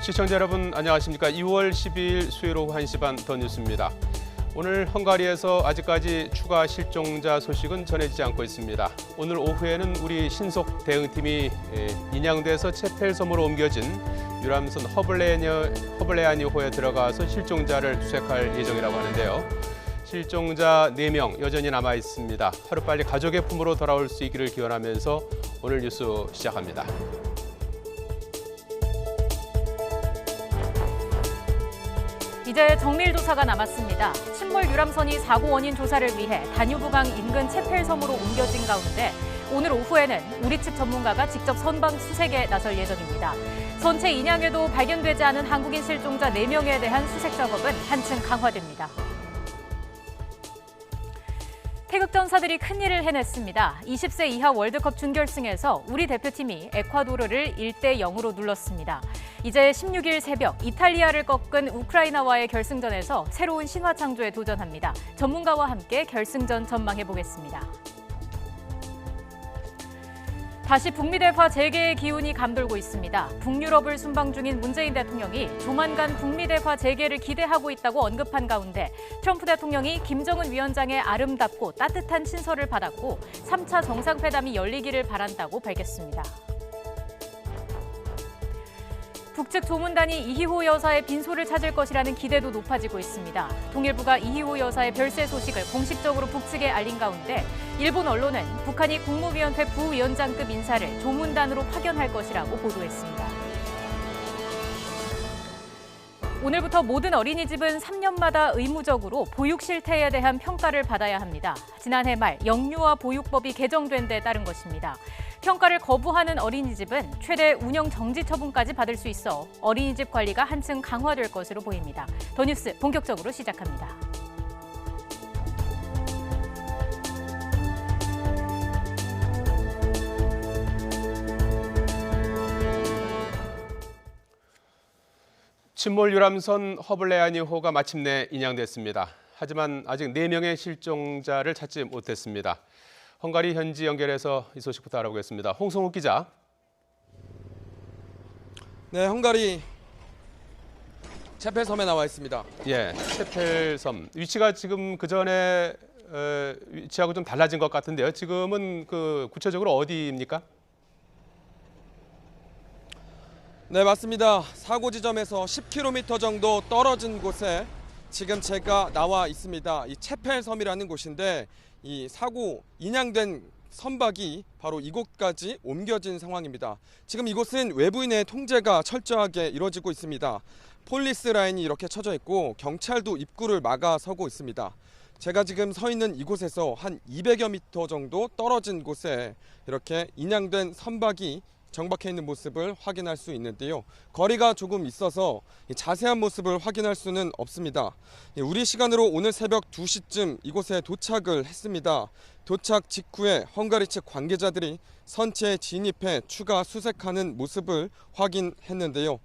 시청자 여러분 안녕하십니까. 2월 12일 수요일 오후 1시 반 더 뉴스입니다. 오늘 헝가리에서 아직까지 추가 실종자 소식은 전해지지 않고 있습니다. 오늘 오후에는 우리 신속 대응팀이 인양돼서 체펠섬으로 옮겨진 유람선 허블레아니호에 들어가서 실종자를 수색할 예정이라고 하는데요. 실종자 4명 여전히 남아 있습니다. 하루빨리 가족의 품으로 돌아올 수 있기를 기원하면서 오늘 뉴스 시작합니다. 이제 정밀 조사가 남았습니다. 침몰 유람선이 사고 원인 조사를 위해 다뉴브강 인근 체펠섬으로 옮겨진 가운데 오늘 오후에는 우리 측 전문가가 직접 선박 수색에 나설 예정입니다. 선체 인양에도 발견되지 않은 한국인 실종자 4명에 대한 수색 작업은 한층 강화됩니다. 태극전사들이 큰일을 해냈습니다. 20세 이하 월드컵 준결승에서 우리 대표팀이 에콰도르를 1대0으로 눌렀습니다. 이제 16일 새벽 이탈리아를 꺾은 우크라이나와의 결승전에서 새로운 신화 창조에 도전합니다. 전문가와 함께 결승전 전망해보겠습니다. 다시 북미 대화 재개의 기운이 감돌고 있습니다. 북유럽을 순방 중인 문재인 대통령이 조만간 북미 대화 재개를 기대하고 있다고 언급한 가운데 트럼프 대통령이 김정은 위원장의 아름답고 따뜻한 친서를 받았고 3차 정상회담이 열리기를 바란다고 밝혔습니다. 북측 조문단이 이희호 여사의 빈소를 찾을 것이라는 기대도 높아지고 있습니다. 통일부가 이희호 여사의 별세 소식을 공식적으로 북측에 알린 가운데 일본 언론은 북한이 국무위원회 부위원장급 인사를 조문단으로 파견할 것이라고 보도했습니다. 오늘부터 모든 어린이집은 3년마다 의무적으로 보육 실태에 대한 평가를 받아야 합니다. 지난해 말 영유아 보육법이 개정된 데 따른 것입니다. 평가를 거부하는 어린이집은 최대 운영 정지 처분까지 받을 수 있어 어린이집 관리가 한층 강화될 것으로 보입니다. 더 뉴스 본격적으로 시작합니다. 침몰 유람선 허블레아니호가 마침내 인양됐습니다. 하지만 아직 4명의 실종자를 찾지 못했습니다. 헝가리 현지 연결해서 이 소식부터 알아보겠습니다. 홍성욱 기자. 네, 헝가리 체펠섬에 나와 있습니다. 예, 체펠섬 위치가 지금 그 전에 위치하고 좀 달라진 것 같은데요. 지금은 구체적으로 어디입니까? 네, 맞습니다. 사고 지점에서 10km 정도 떨어진 곳에 지금 제가 나와 있습니다. 이 체펠섬이라는 곳인데 이 사고 인양된 선박이 바로 이곳까지 옮겨진 상황입니다. 지금 이곳은 외부인의 통제가 철저하게 이루어지고 있습니다. 폴리스 라인이 이렇게 쳐져 있고 경찰도 입구를 막아서고 있습니다. 제가 지금 서 있는 이곳에서 한 200여 미터 정도 떨어진 곳에 이렇게 인양된 선박이 정박해 있는 모습을 확인할 수 있는데요. 거리가 조금 있어서 자세한 모습을 확인할 수는 없습니다. 우리 시간으로 오늘 새벽 2시쯤 이곳에 도착을 했습니다. 도착 직후에 헝가리 측 관계자들이 선체에 진입해 추가 수색하는 모습을 확인했는데요.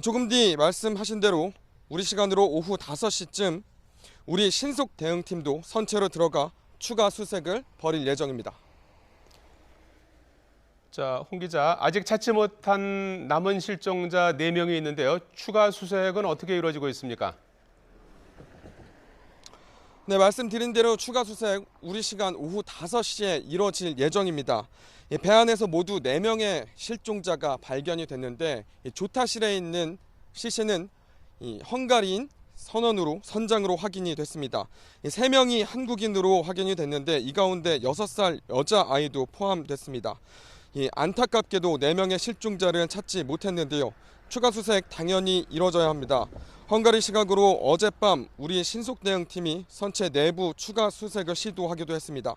조금 뒤 말씀하신 대로 우리 시간으로 오후 5시쯤 우리 신속 대응팀도 선체로 들어가 추가 수색을 벌일 예정입니다. 자, 홍 기자, 아직 찾지 못한 남은 실종자 4명이 있는데요. 추가 수색은 어떻게 이루어지고 있습니까? 네, 말씀드린 대로 추가 수색 우리 시간 오후 5시에 이루어질 예정입니다. 배 안에서 모두 4명의 실종자가 발견이 됐는데 조타실에 있는 시신은 헝가리인 선장으로 확인이 됐습니다. 3명이 한국인으로 확인이 됐는데 이 가운데 6살 여자아이도 포함됐습니다. 안타깝게도 4명의 실종자를 찾지 못했는데요. 추가 수색 당연히 이뤄져야 합니다. 헝가리 시각으로 어젯밤 우리 신속대응팀이 선체 내부 추가 수색을 시도하기도 했습니다.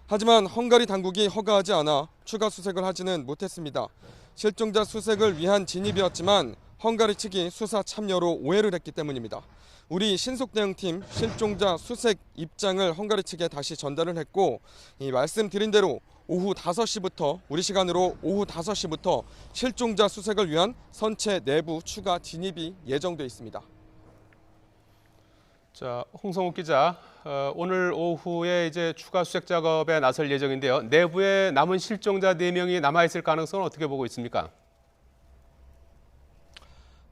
하지만 헝가리 당국이 허가하지 않아 추가 수색을 하지는 못했습니다. 실종자 수색을 위한 진입이었지만 헝가리 측이 수사 참여로 오해를 했기 때문입니다. 우리 신속대응팀 실종자 수색 입장을 헝가리 측에 다시 전달을 했고 말씀드린 대로 오후 5시부터 우리 시간으로 오후 5시부터 실종자 수색을 위한 선체 내부 추가 진입이 예정돼 있습니다. 자, 홍성욱 기자, 오늘 오후에 이제 추가 수색 작업에 나설 예정인데요. 내부에 남은 실종자 4명이 남아 있을 가능성은 어떻게 보고 있습니까?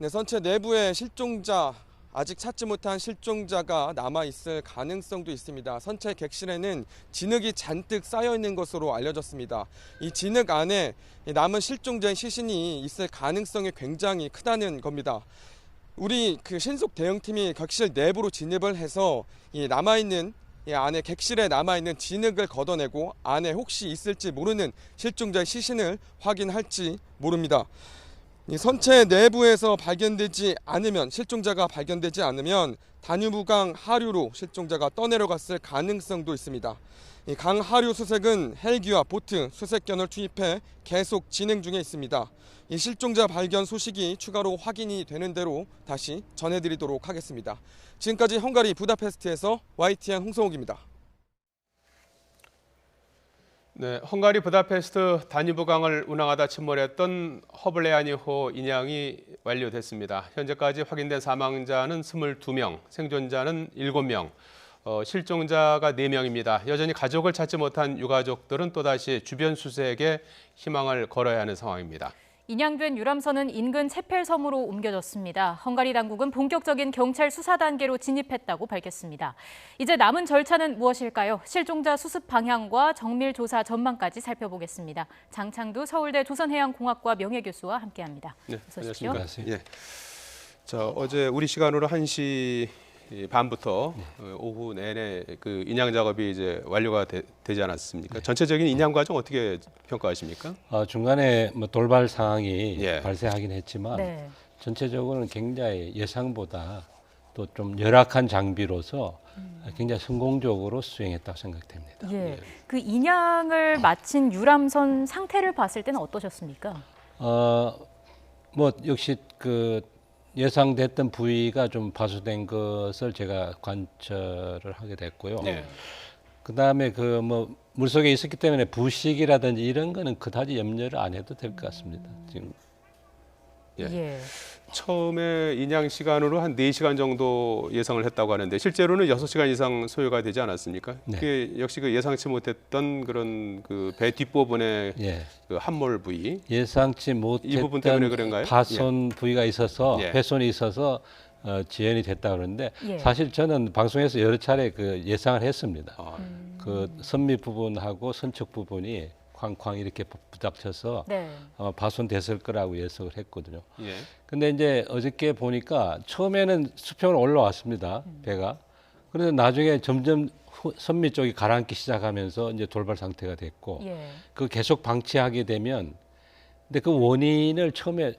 네, 선체 내부에 실종자, 아직 찾지 못한 실종자가 남아있을 가능성도 있습니다. 선체 객실에는 진흙이 잔뜩 쌓여 있는 것으로 알려졌습니다. 이 진흙 안에 남은 실종자의 시신이 있을 가능성이 굉장히 크다는 겁니다. 우리 신속 대응팀이 객실 내부로 진입을 해서 이 남아있는 이 안에 객실에 남아있는 진흙을 걷어내고 안에 혹시 있을지 모르는 실종자의 시신을 확인할지 모릅니다. 이 선체 내부에서 발견되지 않으면 실종자가 발견되지 않으면 다뉴브강 하류로 실종자가 떠내려갔을 가능성도 있습니다. 이 강 하류 수색은 헬기와 보트, 수색견을 투입해 계속 진행 중에 있습니다. 이 실종자 발견 소식이 추가로 확인이 되는 대로 다시 전해드리도록 하겠습니다. 지금까지 헝가리 부다페스트에서 YTN 홍성욱입니다. 네, 헝가리 부다페스트 다뉴브강을 운항하다 침몰했던 허블레아니호 인양이 완료됐습니다. 현재까지 확인된 사망자는 22명, 생존자는 7명, 실종자가 4명입니다. 여전히 가족을 찾지 못한 유가족들은 또다시 주변 수색에 희망을 걸어야 하는 상황입니다. 인양된 유람선은 인근 체펠 섬으로 옮겨졌습니다. 헝가리 당국은 본격적인 경찰 수사 단계로 진입했다고 밝혔습니다. 이제 남은 절차는 무엇일까요? 실종자 수습 방향과 정밀 조사 전망까지 살펴보겠습니다. 장창두 서울대 조선해양공학과 명예교수와 함께합니다. 네, 어서 오십시오. 안녕하십니까. 예. 자, 어제 우리 시간으로 1시 반부터 오후 내내 그 인양 작업이 이제 완료가 되지 않았습니까? 네. 전체적인 인양 과정 어떻게 평가하십니까? 중간에 뭐 돌발 상황이 예. 발생하긴 했지만 네. 전체적으로는 굉장히 예상보다 또 좀 열악한 장비로서 굉장히 성공적으로 수행했다고 생각됩니다. 예. 그 인양을 마친 유람선 상태를 봤을 때는 어떠셨습니까? 뭐 역시 그 예상됐던 부위가 좀 파손된 것을 제가 관찰을 하게 됐고요. 예. 그다음에 그 뭐 물속에 있었기 때문에 부식이라든지 이런 거는 그다지 염려를 안 해도 될 것 같습니다. 지금 예. 처음에 인양 시간으로 한 4시간 정도 예상을 했다고 하는데 실제로는 6시간 이상 소요가 되지 않았습니까? 네. 그게 역시 그 예상치 못했던 그런 그 배 뒷부분의 예. 그 함몰 부위. 예상치 이 부분 때문에 못했던 그런가요? 파손 부위가 있어서 예. 훼손이 있어서 지연이 됐다 그러는데 예. 사실 저는 방송에서 여러 차례 그 예상을 했습니다. 아, 그 선미 부분하고 선척 부분이 쾅쾅 이렇게 부닥쳐서 네. 아마 파손됐을 거라고 예측을 했거든요. 예. 근데 이제 어저께 보니까 처음에는 수평으로 올라왔습니다. 배가. 그런데 나중에 점점 선미 쪽이 가라앉기 시작하면서 이제 돌발 상태가 됐고 예. 그 계속 방치하게 되면 근데 그 원인을 처음에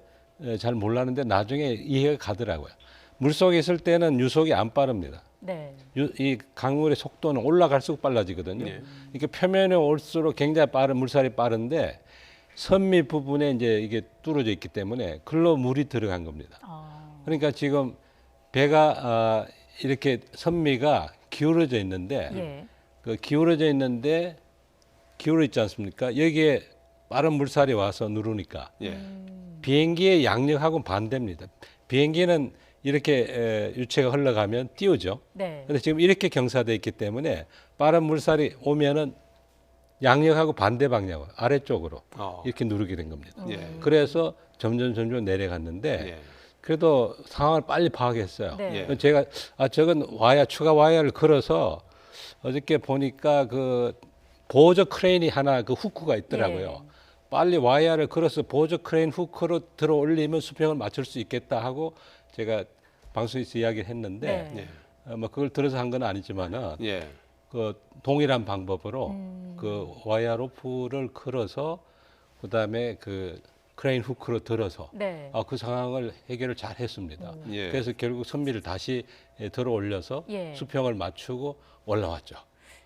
잘 몰랐는데 나중에 이해가 가더라고요. 물속에 있을 때는 유속이 안 빠릅니다. 네. 이 강물의 속도는 올라갈수록 빨라지거든요. 네. 이게 표면에 올수록 굉장히 빠른 물살이 빠른데 선미 부분에 이제 이게 뚫어져 있기 때문에 글로 물이 들어간 겁니다. 그러니까 지금 배가 이렇게 선미가 기울어져 있는데 예. 그 기울어져 있지 않습니까? 여기에 빠른 물살이 와서 누르니까 예. 비행기의 양력하고는 반대입니다. 비행기는 이렇게 유체가 흘러가면 띄우죠. 네. 근데 지금 이렇게 경사돼 있기 때문에 빠른 물살이 오면은 양력하고 반대 방향으로 아래쪽으로 이렇게 누르게 된 겁니다. 예. 그래서 점점 내려갔는데 예. 그래도 상황을 빨리 파악했어요. 네. 예. 제가 저건 추가 와이어를 걸어서 어저께 보니까 그 보조 크레인이 하나 그 후크가 있더라고요. 예. 빨리 와이어를 걸어서 보조 크레인 후크로 들어 올리면 수평을 맞출 수 있겠다 하고 제가 방송에서 이야기를 했는데 네. 뭐 그걸 들어서 한 건 아니지만은 예. 그 동일한 방법으로 그 와이어 로프를 걸어서 그다음에 그 크레인 후크로 들어서 네. 그 상황을 해결을 잘 했습니다. 예. 그래서 결국 선미를 다시 들어 올려서 예. 수평을 맞추고 올라왔죠.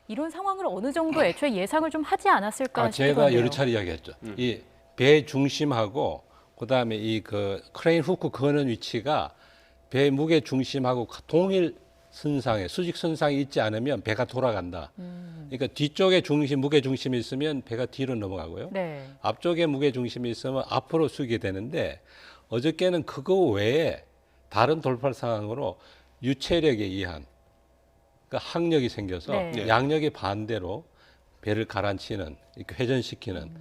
이런 상황을 어느 정도 애초에 예상을 좀 하지 않았을까 싶기도 제가 하네요. 여러 차례 이야기했죠. 이 배 중심하고 그다음에 이 그 크레인 후크 거는 위치가 배 무게 중심하고 동일 선상에 수직 선상이 있지 않으면 배가 돌아간다. 그러니까 뒤쪽에 무게 중심이 있으면 배가 뒤로 넘어가고요. 네. 앞쪽에 무게 중심이 있으면 앞으로 숙이게 되는데 어저께는 그거 외에 다른 돌발 상황으로 유체력에 의한 그러니까 항력이 생겨서 네. 양력의 반대로 배를 가라앉히는 이렇게 회전시키는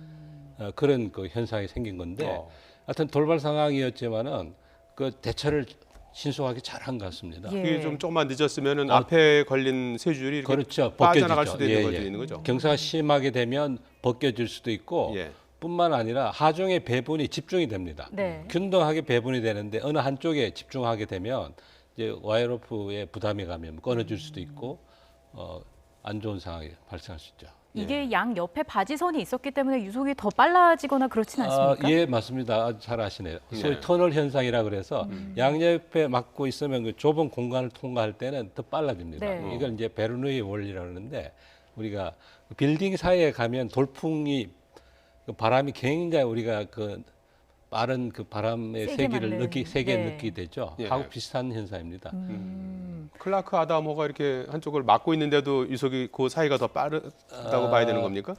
그런 그 현상이 생긴 건데 하여튼 돌발 상황이었지만은 그 대처를 신속하게 잘한 것 같습니다. 예. 이게 좀 조금만 늦었으면은 앞에 걸린 세 줄이 이렇게 그렇죠. 빠져나갈 벗겨지죠. 수도 있는 예, 것도 예. 있는 거죠. 경사가 심하게 되면 벗겨질 수도 있고 예. 뿐만 아니라 하중의 배분이 집중이 됩니다. 네. 균등하게 배분이 되는데 어느 한쪽에 집중하게 되면 이제 와이어로프에 부담이 가면 끊어질 수도 있고 안 좋은 상황이 발생할 수 있죠. 이게 양 옆에 바지선이 있었기 때문에 유속이 더 빨라지거나 그렇지는 않습니까? 예, 맞습니다. 아주 잘 아시네요. 소위 네. 터널 현상이라 그래서 양옆에 막고 있으면 그 좁은 공간을 통과할 때는 더 빨라집니다. 네. 이걸 이제 베르누이의 원리라고 하는데 우리가 빌딩 사이에 가면 돌풍이 그 바람이 굉장히 우리가 그 빠른 그 바람의 세게 세기를 맞는. 세게 네. 느끼게 되죠. 예. 하고 비슷한 현상입니다. 클라크 아담호가 이렇게 한쪽을 막고 있는데도 유속이 그 사이가 더 빠르다고 봐야 되는 겁니까?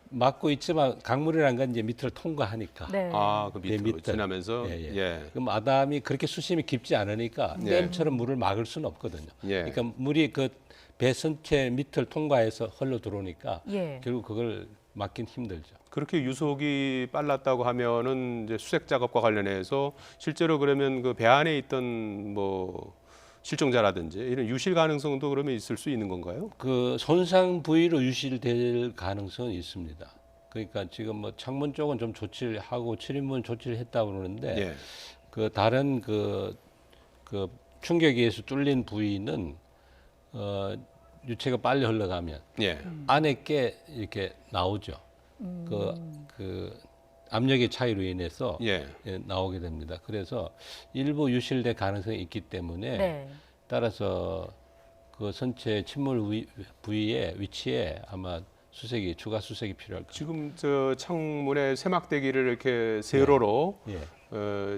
막고 있지만 강물이라는 건 이제 밑을 통과하니까. 네. 아, 그 예, 밑으로 밑에. 지나면서 예, 예. 예. 그럼 아담이 그렇게 수심이 깊지 않으니까 예. 댐처럼 물을 막을 수는 없거든요. 예. 그러니까 물이 그 배 선체 밑을 통과해서 흘러 들어오니까 예. 결국 그걸 막긴 힘들죠. 그렇게 유속이 빨랐다고 하면은 이제 수색 작업과 관련해서 실제로 그러면 그 배 안에 있던 뭐 실종자라든지 이런 유실 가능성도 그러면 있을 수 있는 건가요? 그 손상 부위로 유실될 가능성은 있습니다. 그러니까 지금 뭐 창문 쪽은 좀 조치를 하고 출입문 조치를 했다고 그러는데 예. 그 다른 그 충격에 의해서 뚫린 부위는 유체가 빨리 흘러가면 예. 안에 게 이렇게 나오죠. 그 압력의 차이로 인해서 예. 나오게 됩니다. 그래서 일부 유실될 가능성이 있기 때문에 네. 따라서 그 선체 침몰 부위의 위치에 아마 추가 수색이 필요할 겁니다. 지금 저 창문에 세막대기를 이렇게 세로로 예.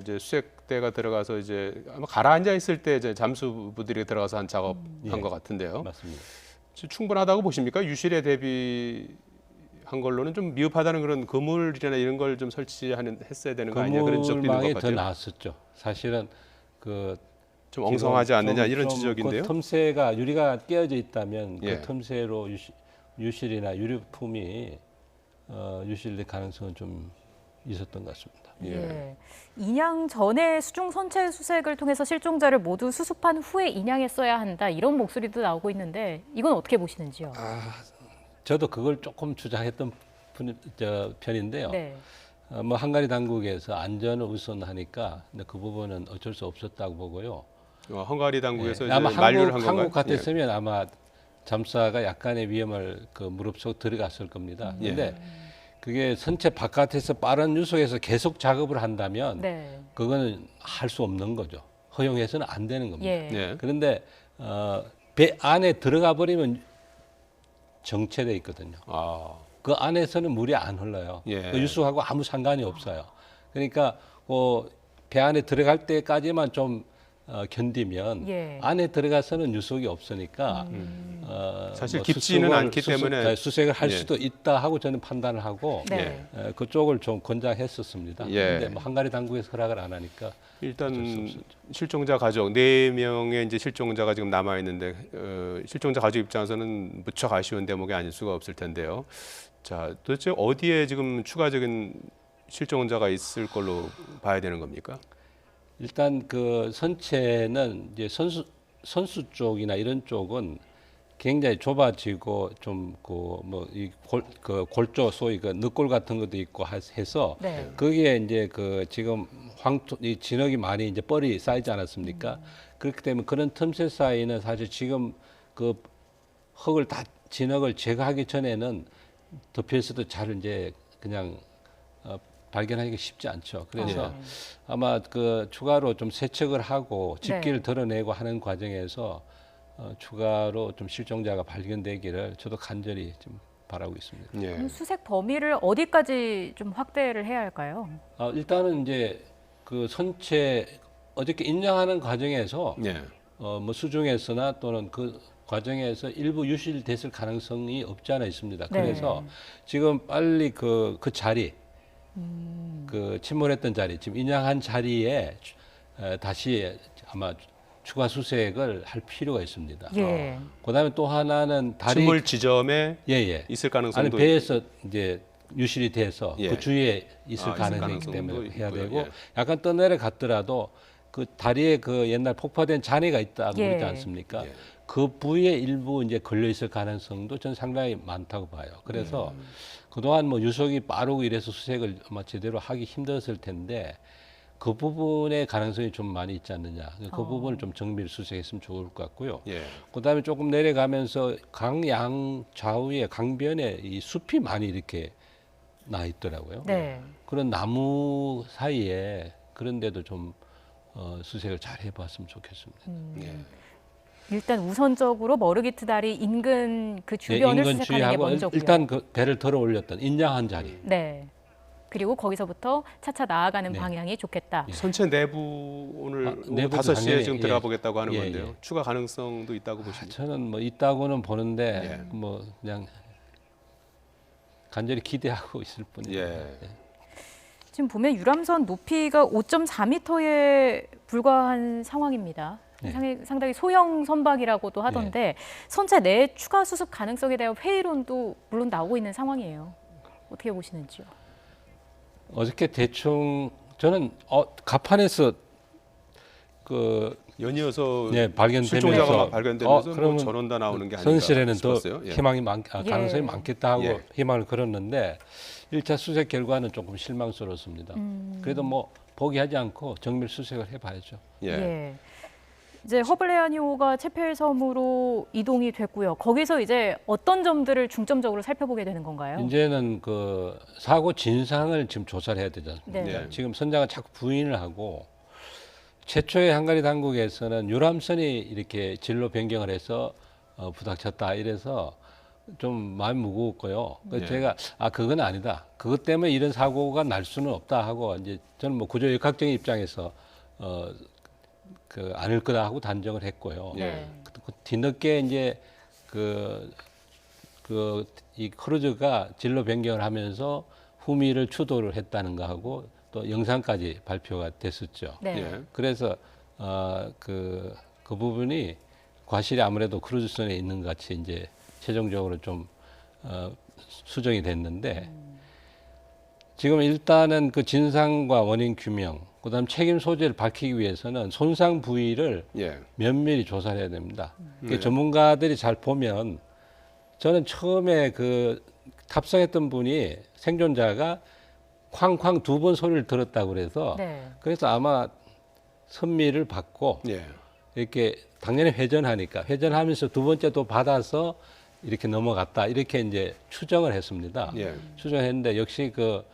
이제 수색대가 들어가서 이제 아마 가라앉아 있을 때 이제 잠수부들이 들어가서 한 작업한 예. 것 같은데요. 맞습니다. 충분하다고 보십니까? 유실에 대비한 걸로는 좀 미흡하다는 그런 그물이나 이런 걸 좀 했어야 되는 거 아니냐 그런 지적도 있는 그물망이 것 더 같아요. 나았었죠. 사실은 그 좀 엉성하지 않느냐 좀- 이런 좀 지적인데요. 그 틈새가 유리가 깨어져 있다면 예. 그 틈새로 유실이나 유류품이 유실될 가능성은 좀 있었던 것 같습니다. 예. 인양 전에 수중 선체 수색을 통해서 실종자를 모두 수습한 후에 인양했어야 한다 이런 목소리도 나오고 있는데 이건 어떻게 보시는지요? 저도 그걸 조금 주장했던 편인데요. 네. 뭐 헝가리 당국에서 안전을 우선하니까 근데 그 부분은 어쩔 수 없었다고 보고요. 헝가리 당국에서 예. 이제 아마 만류를 한 건가요? 한국 같았으면 아마 잠수사가 약간의 위험을 그 무릅쓰고 들어갔을 겁니다. 예. 그런데 그게 선체 바깥에서 빠른 유속에서 계속 작업을 한다면 네. 그거는 할 수 없는 거죠. 허용해서는 안 되는 겁니다. 예. 예. 그런데 배 안에 들어가 버리면 정체돼 있거든요. 아, 그 안에서는 물이 안 흘러요. 예. 그 유속하고 아무 상관이 없어요. 그러니까 배 안에 들어갈 때까지만 좀 견디면 예. 안에 들어가서는 유속이 없으니까 사실 뭐 깊지는 않기 때문에 수색을 할 예. 수도 있다 하고 저는 판단을 하고 네. 그쪽을 좀 권장했었습니다. 예. 그런데 뭐 헝가리 당국에서 허락을 안 하니까 일단 실종자 가족 4명의 이제 실종자가 지금 남아 있는데 실종자 가족 입장에서는 무척 아쉬운 대목이 아닐 수가 없을 텐데요. 자, 도대체 어디에 지금 추가적인 실종자가 있을 걸로 봐야 되는 겁니까? 일단 그 선체는 이제 선수 쪽이나 이런 쪽은 굉장히 좁아지고 좀 그 뭐 이 골조 소위 그 늑골 같은 것도 있고 해서 네. 거기에 이제 그 지금 이 진흙이 많이 이제 뻘이 쌓이지 않았습니까? 그렇기 때문에 그런 틈새 사이는 사실 지금 그 흙을 다 진흙을 제거하기 전에는 덮여 있어도 잘 이제 그냥 발견하기가 쉽지 않죠. 그래서 아마 그 추가로 좀 세척을 하고 집기를 네. 드러내고 하는 과정에서 추가로 좀 실종자가 발견되기를 저도 간절히 좀 바라고 있습니다. 예. 그럼 수색 범위를 어디까지 좀 확대를 해야 할까요? 일단은 이제 그 선체 어저께 인양하는 과정에서 예. 뭐 수중에서나 또는 그 과정에서 일부 유실됐을 가능성이 없지 않아 있습니다. 네. 그래서 지금 빨리 그 자리 그 침몰했던 자리, 지금 인양한 자리에 다시 아마 추가 수색을 할 필요가 있습니다. 예. 그다음에 또 하나는 다리 침몰 지점에 예예. 있을 아니 가능성도 배에서 이제 유실이 돼서 예. 그 주위에 있을 있을 가능성이 있기 가능성도 때문에 해야 있고요. 되고 예. 약간 떠내려 갔더라도 그 다리에 그 옛날 폭파된 잔해가 있다고 예. 그러지 않습니까? 예. 그 부위에 일부 이제 걸려 있을 가능성도 저는 상당히 많다고 봐요. 그래서 그동안 뭐 유속이 빠르고 이래서 수색을 아마 제대로 하기 힘들었을 텐데 그 부분의 가능성이 좀 많이 있지 않느냐. 그 부분을 좀 정밀 수색했으면 좋을 것 같고요. 예. 그다음에 조금 내려가면서 강양 좌우에 강변에 이 숲이 많이 이렇게 나 있더라고요. 네. 그런 나무 사이에 그런 데도 좀 수색을 잘 해봤으면 좋겠습니다. 예. 일단 우선적으로 머르기트 다리 인근 그 네, 주변을 인근 수색하는 게 주의하고 먼저고요. 일단 그 배를 들어 올렸던 인양한 자리. 네. 그리고 거기서부터 차차 나아가는 네. 방향이 좋겠다. 선체 내부 오늘 오후 내부도 5시에 당연히, 지금 예. 들어가 보겠다고 하는 예, 건데요. 예. 추가 가능성도 있다고 보십니까? 저는 뭐 있다고는 보는데 예. 뭐 그냥 간절히 기대하고 있을 뿐이에요. 예. 지금 보면 유람선 높이가 5.4m에 불과한 상황입니다. 네. 상당히 소형 선박이라고도 하던데 선체 내 추가 수습 가능성에 대한 회의론도 물론 나오고 있는 상황이에요. 어떻게 보시는지요? 어저께 대충 저는 갑판에서 그 연이어서 네, 발견되면서 실종자가 발견되면서 뭐 그러면 전원 다 나오는 게 아닌가 선실에는 더 싶었어요. 예. 희망이 가능성이 예. 많겠다 하고 예. 희망을 걸었는데 1차 수색 결과는 조금 실망스럽습니다. 그래도 뭐 포기하지 않고 정밀 수색을 해봐야죠. 예. 예. 이제 허블레아니호가 체펠섬으로 이동이 됐고요. 거기서 이제 어떤 점들을 중점적으로 살펴보게 되는 건가요? 이제는 그 사고 진상을 지금 조사를 해야 되지 않습니까? 네. 예. 지금 선장은 자꾸 부인을 하고 최초의 헝가리 당국에서는 유람선이 이렇게 진로 변경을 해서 부닥쳤다 이래서 좀 마음이 무거웠고요. 그래서 예. 제가 그건 아니다. 그것 때문에 이런 사고가 날 수는 없다 하고 이제 저는 뭐 구조역학적인 입장에서 아닐 거다 하고 단정을 했고요. 예. 그 뒤늦게 이제 이 크루즈가 진로 변경을 하면서 후미를 추돌을 했다는 거 하고 또 영상까지 발표가 됐었죠. 네. 예. 그래서 그 부분이 과실이 아무래도 크루즈선에 있는 것 같이 이제 최종적으로 좀 수정이 됐는데 지금 일단은 그 진상과 원인 규명, 그다음 책임 소재를 밝히기 위해서는 손상 부위를 예. 면밀히 조사를 해야 됩니다. 네. 전문가들이 잘 보면 저는 처음에 그 탑승했던 분이 생존자가 쾅쾅 2번 소리를 들었다고 그래서 네. 그래서 아마 선미를 받고 예. 이렇게 당연히 회전하면서 두 번째 또 받아서 이렇게 넘어갔다 이렇게 이제 추정을 했습니다. 예. 추정했는데 역시 그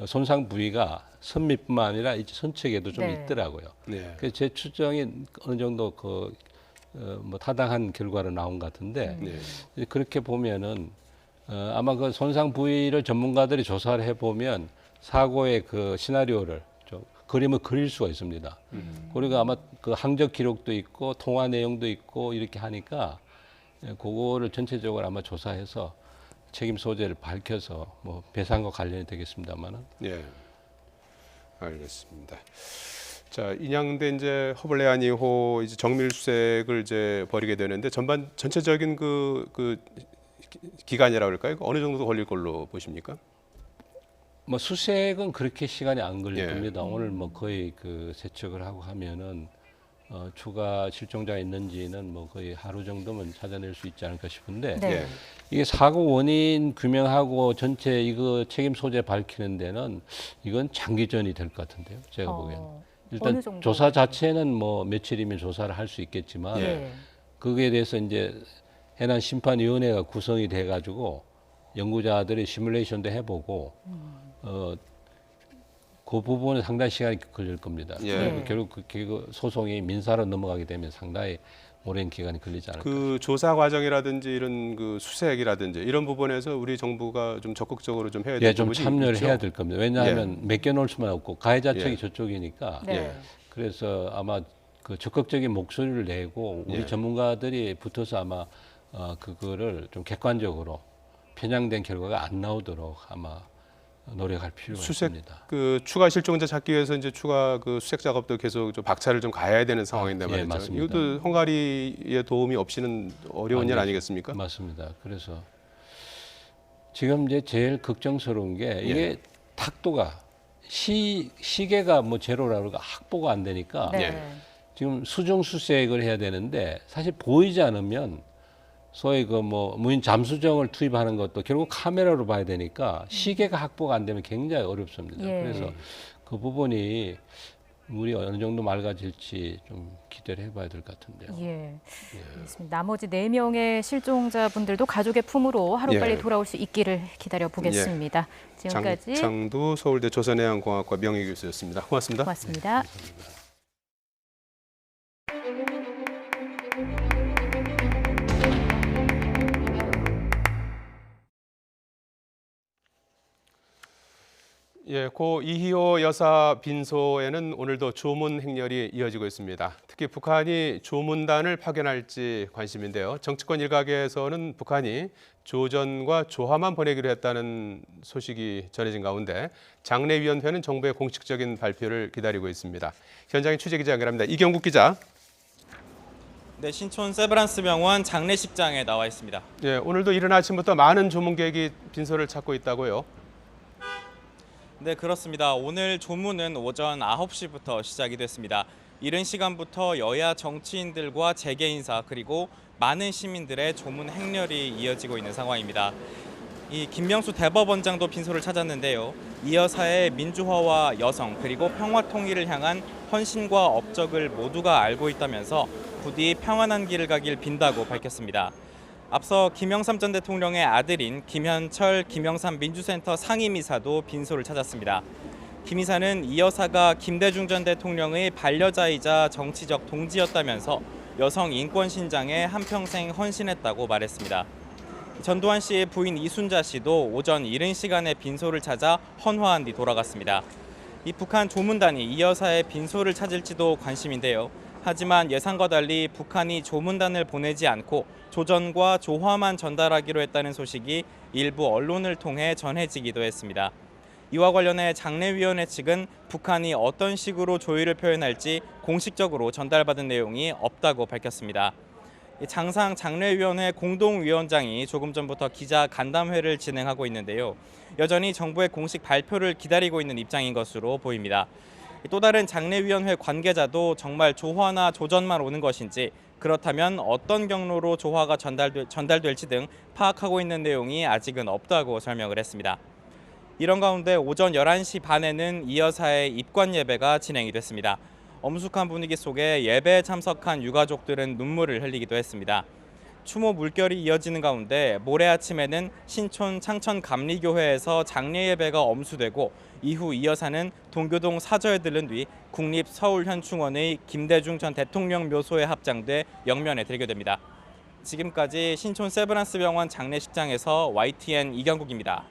손상 부위가 선미뿐만 아니라 이 선측에도 좀 네. 있더라고요. 네. 그래서 제 추정이 어느 정도 뭐 타당한 결과로 나온 것 같은데 네. 그렇게 보면은 아마 그 손상 부위를 전문가들이 조사를 해보면 사고의 그 시나리오를 좀 그림을 그릴 수가 있습니다. 그리고 아마 그 항적 기록도 있고 통화 내용도 있고 이렇게 하니까 그거를 전체적으로 아마 조사해서 책임 소재를 밝혀서 뭐 배상과 관련이 되겠습니다만은. 예. 알겠습니다. 자, 인양된 이제 허블레아니호 이제 정밀 수색을 이제 벌이게 되는데 전체적인 그 기간이라고 할까요? 어느 정도 걸릴 걸로 보십니까? 뭐 수색은 그렇게 시간이 안 걸릴 예. 겁니다. 오늘 뭐 거의 그 세척을 하고 하면은 추가 실종자가 있는지는 뭐 거의 하루 정도면 찾아낼 수 있지 않을까 싶은데 네. 예. 이게 사고 원인 규명하고 전체 이거 책임 소재 밝히는 데는 이건 장기전이 될 것 같은데요. 제가 보기에는. 어느 일단 정도? 조사 자체는 뭐 며칠이면 조사를 할 수 있겠지만 예. 거기에 대해서 이제 해난 심판위원회가 구성이 돼가지고 연구자들이 시뮬레이션도 해보고 그 부분은 상당히 시간이 걸릴 겁니다. 예. 그리고 결국 그 소송이 민사로 넘어가게 되면 상당히 오랜 기간이 걸리지 않을까. 그 조사 과정이라든지 이런 그 수색이라든지 이런 부분에서 우리 정부가 좀 적극적으로 좀 해야 될 예, 좀 부분이 참여를 있죠? 해야 될 겁니다. 왜냐하면 맡겨놓을 수만 없고 가해자 측이 예. 저쪽이니까. 네. 예. 그래서 아마 그 적극적인 목소리를 내고 우리 예. 전문가들이 붙어서 아마 그거를 좀 객관적으로 편향된 결과가 안 나오도록 아마 노력할 필요가 수색 있습니다. 그 추가 실종자 찾기 위해서 이제 추가 그 수색 작업도 계속 좀 박차를 좀 가해야 되는 상황인데 예, 말이죠. 맞습니다. 이것도 헝가리의 도움이 없이는 어려운 안 일 되죠. 아니겠습니까? 맞습니다. 그래서 지금 이제 제일 걱정스러운 게 이게 탁도가 시계가 뭐 제로라고 확보가 안 되니까 네. 지금 수중수색을 해야 되는데 사실 보이지 않으면 소위 그 뭐 무인 잠수정을 투입하는 것도 결국 카메라로 봐야 되니까 시계가 확보가 안 되면 굉장히 어렵습니다. 예. 그래서 그 부분이 물이 어느 정도 맑아질지 좀 기대를 해봐야 될 것 같은데요. 예. 알겠습니다. 나머지 4명의 실종자분들도 가족의 품으로 하루빨리 예. 돌아올 수 있기를 기다려 보겠습니다. 지금까지 장창두 서울대 조선해양공학과 명예교수였습니다. 고맙습니다. 고맙습니다. 예, 고 이희호 여사 빈소에는 오늘도 조문 행렬이 이어지고 있습니다. 특히 북한이 조문단을 파견할지 관심인데요. 정치권 일각에서는 북한이 조전과 조화만 보내기로 했다는 소식이 전해진 가운데 장례위원회는 정부의 공식적인 발표를 기다리고 있습니다. 현장에 취재기자 연결합니다. 이경국 기자. 네, 신촌 세브란스 병원 장례식장에 나와 있습니다. 예, 오늘도 이른 아침부터 많은 조문객이 빈소를 찾고 있다고요. 네, 그렇습니다. 오늘 조문은 오전 9시부터 시작이 됐습니다. 이른 시간부터 여야 정치인들과 재계 인사 그리고 많은 시민들의 조문 행렬이 이어지고 있는 상황입니다. 이 김명수 대법원장도 빈소를 찾았는데요. 이 여사의 민주화와 여성 그리고 평화 통일을 향한 헌신과 업적을 모두가 알고 있다면서 부디 평안한 길을 가길 빈다고 밝혔습니다. 앞서 김영삼 전 대통령의 아들인 김현철 김영삼 민주센터 상임이사도 빈소를 찾았습니다. 김 이사는 이 여사가 김대중 전 대통령의 반려자이자 정치적 동지였다면서 여성 인권 신장에 한평생 헌신했다고 말했습니다. 전두환 씨의 부인 이순자 씨도 오전 이른 시간에 빈소를 찾아 헌화한 뒤 돌아갔습니다. 이 북한 조문단이 이 여사의 빈소를 찾을지도 관심인데요. 하지만 예상과 달리 북한이 조문단을 보내지 않고 조전과 조화만 전달하기로 했다는 소식이 일부 언론을 통해 전해지기도 했습니다. 이와 관련해 장례위원회 측은 북한이 어떤 식으로 조의를 표현할지 공식적으로 전달받은 내용이 없다고 밝혔습니다. 장상 장례위원회 공동위원장이 조금 전부터 기자 간담회를 진행하고 있는데요. 여전히 정부의 공식 발표를 기다리고 있는 입장인 것으로 보입니다. 또 다른 장례위원회 관계자도 정말 조화나 조전만 오는 것인지 그렇다면 어떤 경로로 조화가 전달될지 등 파악하고 있는 내용이 아직은 없다고 설명을 했습니다. 이런 가운데 오전 11시 반에는 이 여사의 입관 예배가 진행이 됐습니다. 엄숙한 분위기 속에 예배에 참석한 유가족들은 눈물을 흘리기도 했습니다. 추모 물결이 이어지는 가운데 모레 아침에는 신촌 창천감리교회에서 장례 예배가 엄수되고 이후 이 여사는 동교동 사저에 들른 뒤 국립서울현충원의 김대중 전 대통령 묘소에 합장돼 영면에 들게 됩니다. 지금까지 신촌 세브란스 병원 장례식장에서 YTN 이경국입니다.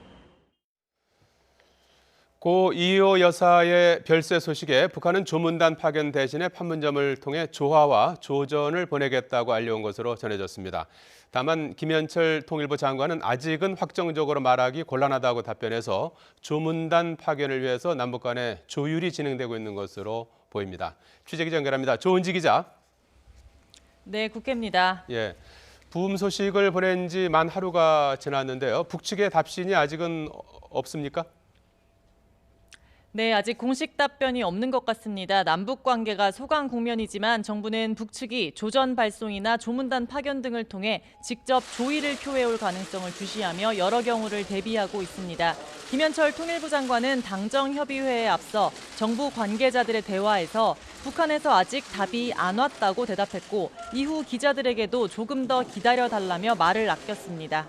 고 이희호 여사의 별세 소식에 북한은 조문단 파견 대신에 판문점을 통해 조화와 조전을 보내겠다고 알려온 것으로 전해졌습니다. 다만 김현철 통일부 장관은 아직은 확정적으로 말하기 곤란하다고 답변해서 조문단 파견을 위해서 남북 간의 조율이 진행되고 있는 것으로 보입니다. 취재기자 연결합니다. 조은지 기자. 네, 국회입니다. 예, 부음 소식을 보낸 지 만 하루가 지났는데요. 북측의 답신이 아직은 없습니까? 네, 아직 공식 답변이 없는 것 같습니다. 남북 관계가 소강 국면이지만 정부는 북측이 조전 발송이나 조문단 파견 등을 통해 직접 조의를 표해올 가능성을 주시하며 여러 경우를 대비하고 있습니다. 김현철 통일부 장관은 당정협의회에 앞서 정부 관계자들의 대화에서 북한에서 아직 답이 안 왔다고 대답했고 이후 기자들에게도 조금 더 기다려달라며 말을 아꼈습니다.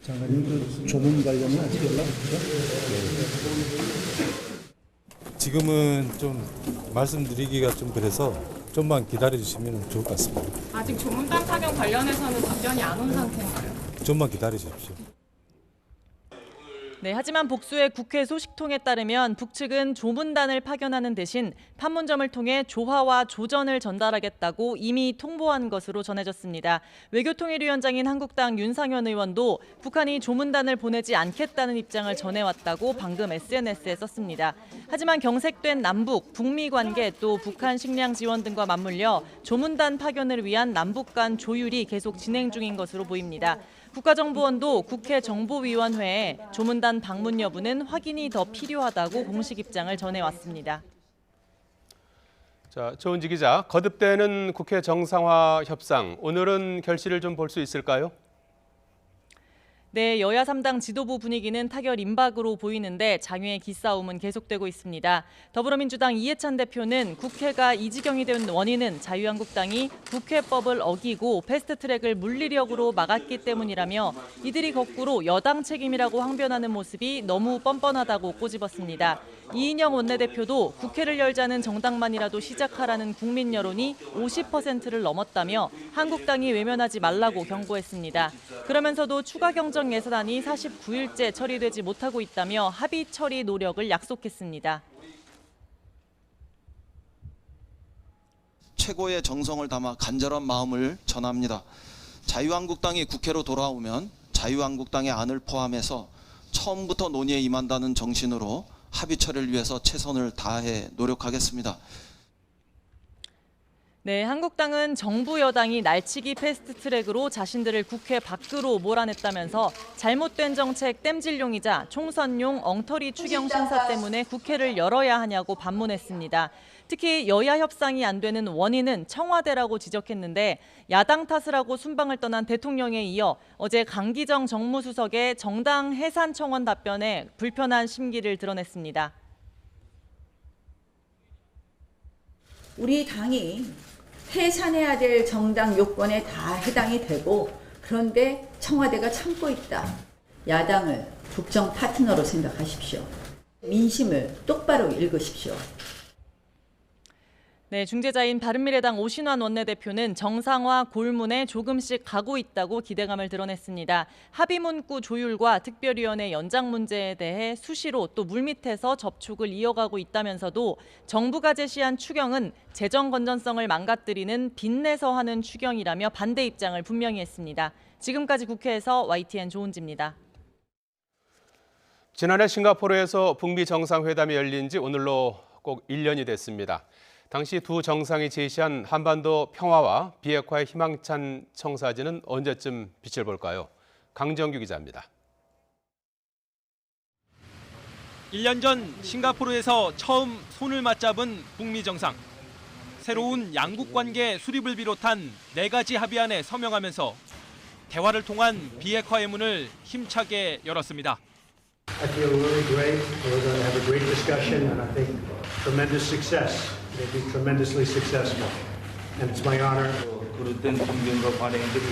장관님, 그 조문 관련은 아직 연락 없죠? 지금은 좀 말씀드리기가 좀 그래서 좀만 기다려주시면 좋을 것 같습니다. 아직 조문단 파견 관련해서는 답변이 안 온 상태인가요? 좀만 기다려주십시오. 네, 하지만 복수의 국회 소식통에 따르면 북측은 조문단을 파견하는 대신 판문점을 통해 조화와 조전을 전달하겠다고 이미 통보한 것으로 전해졌습니다. 외교통일위원장인 한국당 윤상현 의원도 북한이 조문단을 보내지 않겠다는 입장을 전해왔다고 방금 SNS에 썼습니다. 하지만 경색된 남북, 북미 관계 또 북한 식량 지원 등과 맞물려 조문단 파견을 위한 남북 간 조율이 계속 진행 중인 것으로 보입니다. 국가정보원도 국회 정보위원회에 조문단 방문 여부는 확인이 더 필요하다고 공식 입장을 전해왔습니다. 자, 조은지 기자, 거듭되는 국회 정상화 협상, 오늘은 결실을 좀 볼 수 있을까요? 네, 여야 3당 지도부 분위기는 타결 임박으로 보이는데 장외의 기싸움은 계속되고 있습니다. 더불어민주당 이해찬 대표는 국회가 이 지경이 된 원인은 자유한국당이 국회법을 어기고 패스트트랙을 물리력으로 막았기 때문이라며 이들이 거꾸로 여당 책임이라고 항변하는 모습이 너무 뻔뻔하다고 꼬집었습니다. 이인영 원내대표도 국회를 열자는 정당만이라도 시작하라는 국민 여론이 50%를 넘었다며 한국당이 외면하지 말라고 경고했습니다. 그러면서도 추가 경정 예산안이 49일째 처리되지 못하고 있다며 합의 처리 노력을 약속했습니다. 최고의 정성을 담아 간절한 마음을 전합니다. 자유한국당이 국회로 돌아오면 자유한국당의 안을 포함해서 처음부터 논의에 임한다는 정신으로 합의 처리를 위해서 최선을 다해 노력하겠습니다. 네, 한국당은 정부 여당이 날치기 패스트트랙으로 자신들을 국회 밖으로 몰아냈다면서 잘못된 정책 땜질용이자 총선용 엉터리 추경 심사 때문에 국회를 열어야 하냐고 반문했습니다. 특히 여야 협상이 안 되는 원인은 청와대라고 지적했는데 야당 탓을 하고 순방을 떠난 대통령에 이어 어제 강기정 정무수석의 정당 해산 청원 답변에 불편한 심기를 드러냈습니다. 우리 당이 해산해야 될 정당 요건에 다 해당이 되고 그런데 청와대가 참고 있다. 야당을 국정 파트너로 생각하십시오. 민심을 똑바로 읽으십시오. 네, 중재자인 바른미래당 오신환 원내대표는 정상화 골문에 조금씩 가고 있다고 기대감을 드러냈습니다. 합의 문구 조율과 특별위원회 연장 문제에 대해 수시로 또 물밑에서 접촉을 이어가고 있다면서도 정부가 제시한 추경은 재정 건전성을 망가뜨리는 빚내서 하는 추경이라며 반대 입장을 분명히 했습니다. 지금까지 국회에서 YTN 조은지입니다. 지난해 싱가포르에서 북미 정상회담이 열린 지 오늘로 꼭 1년이 됐습니다. 당시 두 정상이 제시한 한반도 평화와 비핵화의 희망찬 청사진은 언제쯤 빛을 볼까요? 강정규 기자입니다. 1년 전 싱가포르에서 처음 손을 맞잡은 북미 정상. 새로운 양국 관계 수립을 비롯한 4가지 합의안에 서명하면서 대화를 통한 비핵화의 문을 힘차게 열었습니다. I feel really great. We're going to have a great discussion and I think tremendous success. They'll be tremendously successful. And it's my honor. 그릇된 분쟁과 관행들이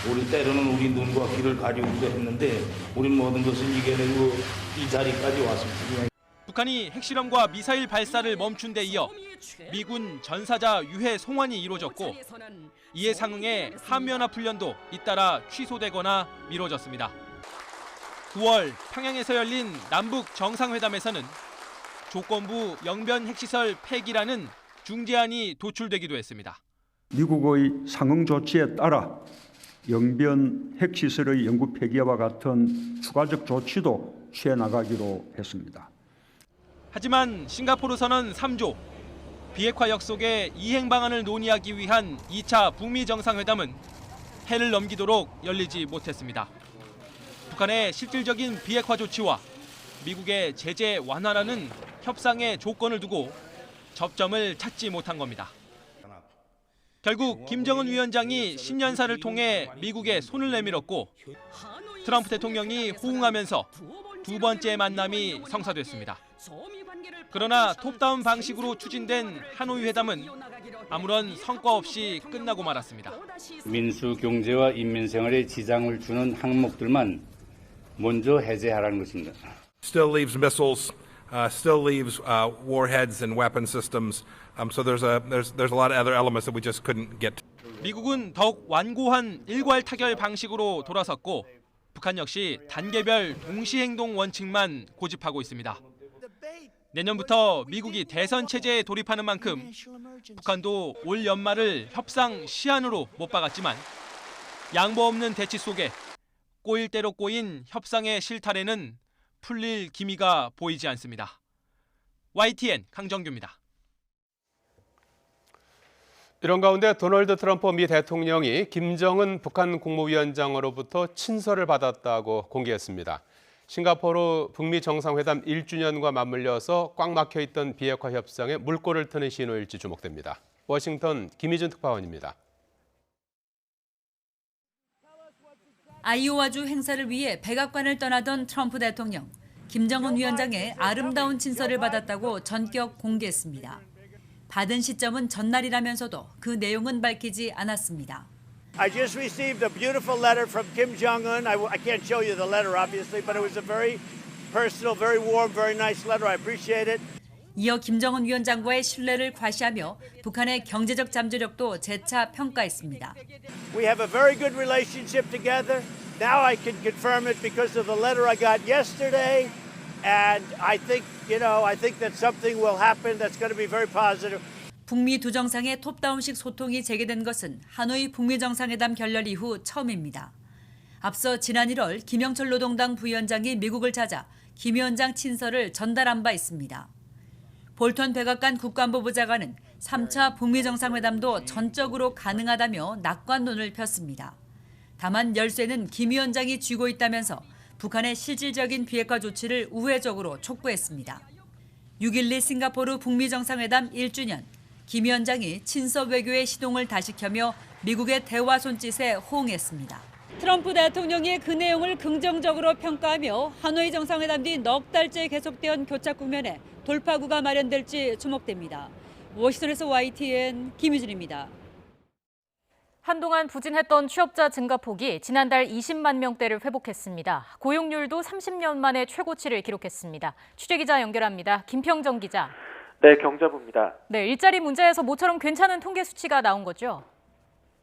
우리 때로는 우리 눈과 귀를 가리우기도 했는데 우린 모든 것을 이겨내고 이 자리까지 왔습니다. 북한이 핵실험과 미사일 발사를 멈춘 데 이어 미군 전사자 유해 송환이 이루어졌고 이에 상응해 한미연합훈련도 잇따라 취소되거나 미뤄졌습니다. 9월 평양에서 열린 남북 정상회담에서는 조건부 영변 핵시설 폐기라는 중재안이 도출되기도 했습니다. 미국의 상응 조치에 따라 영변 핵시설의 영구 폐기와 같은 추가적 조치도 취해 나가기로 했습니다. 하지만 싱가포르 선언 3조, 비핵화 역속의 이행 방안을 논의하기 위한 2차 북미 정상회담은 해를 넘기도록 열리지 못했습니다. 북한의 실질적인 비핵화 조치와 미국의 제재 완화라는 협상의 조건을 두고 접점을 찾지 못한 겁니다. 결국 김정은 위원장이 신년사를 통해 미국에 손을 내밀었고 트럼프 대통령이 호응하면서 두 번째 만남이 성사됐습니다. 그러나 톱다운 방식으로 추진된 하노이 회담은 아무런 성과 없이 끝나고 말았습니다. 민수 경제와 인민 생활에 지장을 주는 항목들만 먼저 해제하라는 것입니다. Still leaves missiles, still leaves warheads and weapon systems. So there's a lot of other elements that we just couldn't get to. 미국은 더욱 완고한 일괄 타결 방식으로 돌아섰고 북한 역시 단계별 동시 행동 원칙만 고집하고 있습니다. 내년부터 미국이 대선 체제에 돌입하는 만큼 북한도 올 연말을 협상 시한으로 못 박았지만 양보 없는 대치 속에 꼬일 대로 꼬인 협상의 실타래는 풀릴 기미가 보이지 않습니다. YTN 강정규입니다. 이런 가운데 도널드 트럼프 미 대통령이 김정은 북한 국무위원장으로부터 친서를 받았다고 공개했습니다. 싱가포르 북미 정상회담 1주년과 맞물려서 꽉 막혀있던 비핵화 협상에 물꼬를 트는 신호일지 주목됩니다. 워싱턴 김희준 특파원입니다. 아이오와주 행사를 위해 백악관을 떠나던 트럼프 대통령. 김정은 위원장의 아름다운 친서를 받았다고 전격 공개했습니다. 받은 시점은 전날이라면서도 그 내용은 밝히지 않았습니다. I just received a beautiful letter from Kim Jong-un. I can't show you the letter, obviously, but it was a very personal, very warm, very nice letter. I appreciate it. 이어 김정은 위원장과의 신뢰를 과시하며 북한의 경제적 잠재력도 재차 평가했습니다. We have a very good relationship together. Now I can confirm it because of the letter I got yesterday. And I think that something will happen that's going to be very positive. 북미 두 정상의 톱다운식 소통이 재개된 것은 하노이 북미 정상회담 결렬 이후 처음입니다. 앞서 지난 1월 김영철 노동당 부위원장이 미국을 찾아 김 위원장 친서를 전달한 바 있습니다. 볼턴 백악관 국가안보부 장관은 3차 북미 정상회담도 전적으로 가능하다며 낙관론을 폈습니다. 다만 열쇠는 김 위원장이 쥐고 있다면서 북한의 실질적인 비핵화 조치를 우회적으로 촉구했습니다. 6.12 싱가포르 북미 정상회담 1주년, 김 위원장이 친서 외교의 시동을 다시 켜며 미국의 대화 손짓에 호응했습니다. 트럼프 대통령이 그 내용을 긍정적으로 평가하며 하노이 정상회담 뒤 넉 달째 계속되온 교착 국면에 돌파구가 마련될지 주목됩니다. 워싱턴에서 YTN 김유진입니다. 한동안 부진했던 취업자 증가폭이 지난달 20만 명대를 회복했습니다. 고용률도 30년 만에 최고치를 기록했습니다. 취재기자 연결합니다. 김평정 기자. 네, 경제부입니다. 네, 일자리 문제에서 모처럼 괜찮은 통계 수치가 나온 거죠?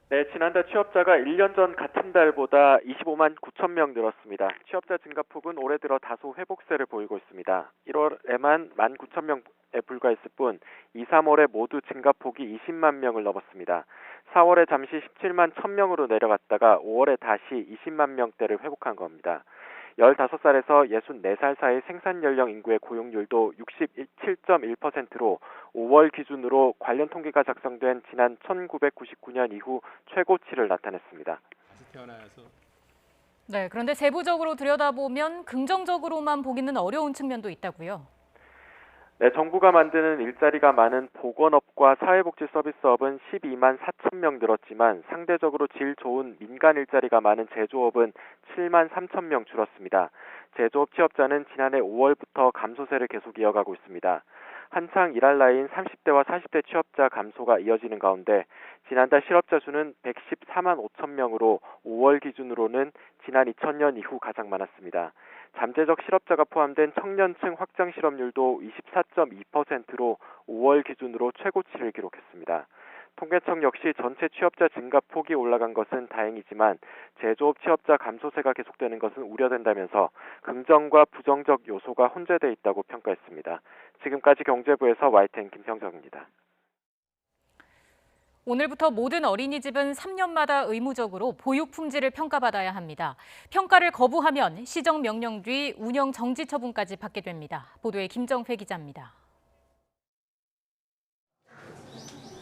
네, 지난달 취업자가 1년 전 같은 달보다 25만 9천 명 늘었습니다. 취업자 증가폭은 올해 들어 다소 회복세를 보이고 있습니다. 1월에만 1만 9천 명에 불과했을 뿐 2, 3월에 모두 증가폭이 20만 명을 넘었습니다. 4월에 잠시 17만 1,000명으로 내려갔다가 5월에 다시 20만 명대를 회복한 겁니다. 15살에서 64살 사이 생산연령 인구의 고용률도 67.1%로 5월 기준으로 관련 통계가 작성된 지난 1999년 이후 최고치를 나타냈습니다. 네, 그런데 세부적으로 들여다보면 긍정적으로만 보기는 어려운 측면도 있다고요. 네, 정부가 만드는 일자리가 많은 보건업과 사회복지 서비스업은 12만 4천 명 늘었지만 상대적으로 질 좋은 민간 일자리가 많은 제조업은 7만 3천 명 줄었습니다. 제조업 취업자는 지난해 5월부터 감소세를 계속 이어가고 있습니다. 한창 일할 나이인 30대와 40대 취업자 감소가 이어지는 가운데 지난달 실업자 수는 114만 5천 명으로 5월 기준으로는 지난 2000년 이후 가장 많았습니다. 잠재적 실업자가 포함된 청년층 확장 실업률도 24.2%로 5월 기준으로 최고치를 기록했습니다. 통계청 역시 전체 취업자 증가폭이 올라간 것은 다행이지만 제조업 취업자 감소세가 계속되는 것은 우려된다면서 긍정과 부정적 요소가 혼재돼 있다고 평가했습니다. 지금까지 경제부에서 YTN 김평정입니다. 오늘부터 모든 어린이집은 3년마다 의무적으로 보육 품질을 평가받아야 합니다. 평가를 거부하면 시정 명령 뒤 운영 정지 처분까지 받게 됩니다. 보도에 김정회 기자입니다.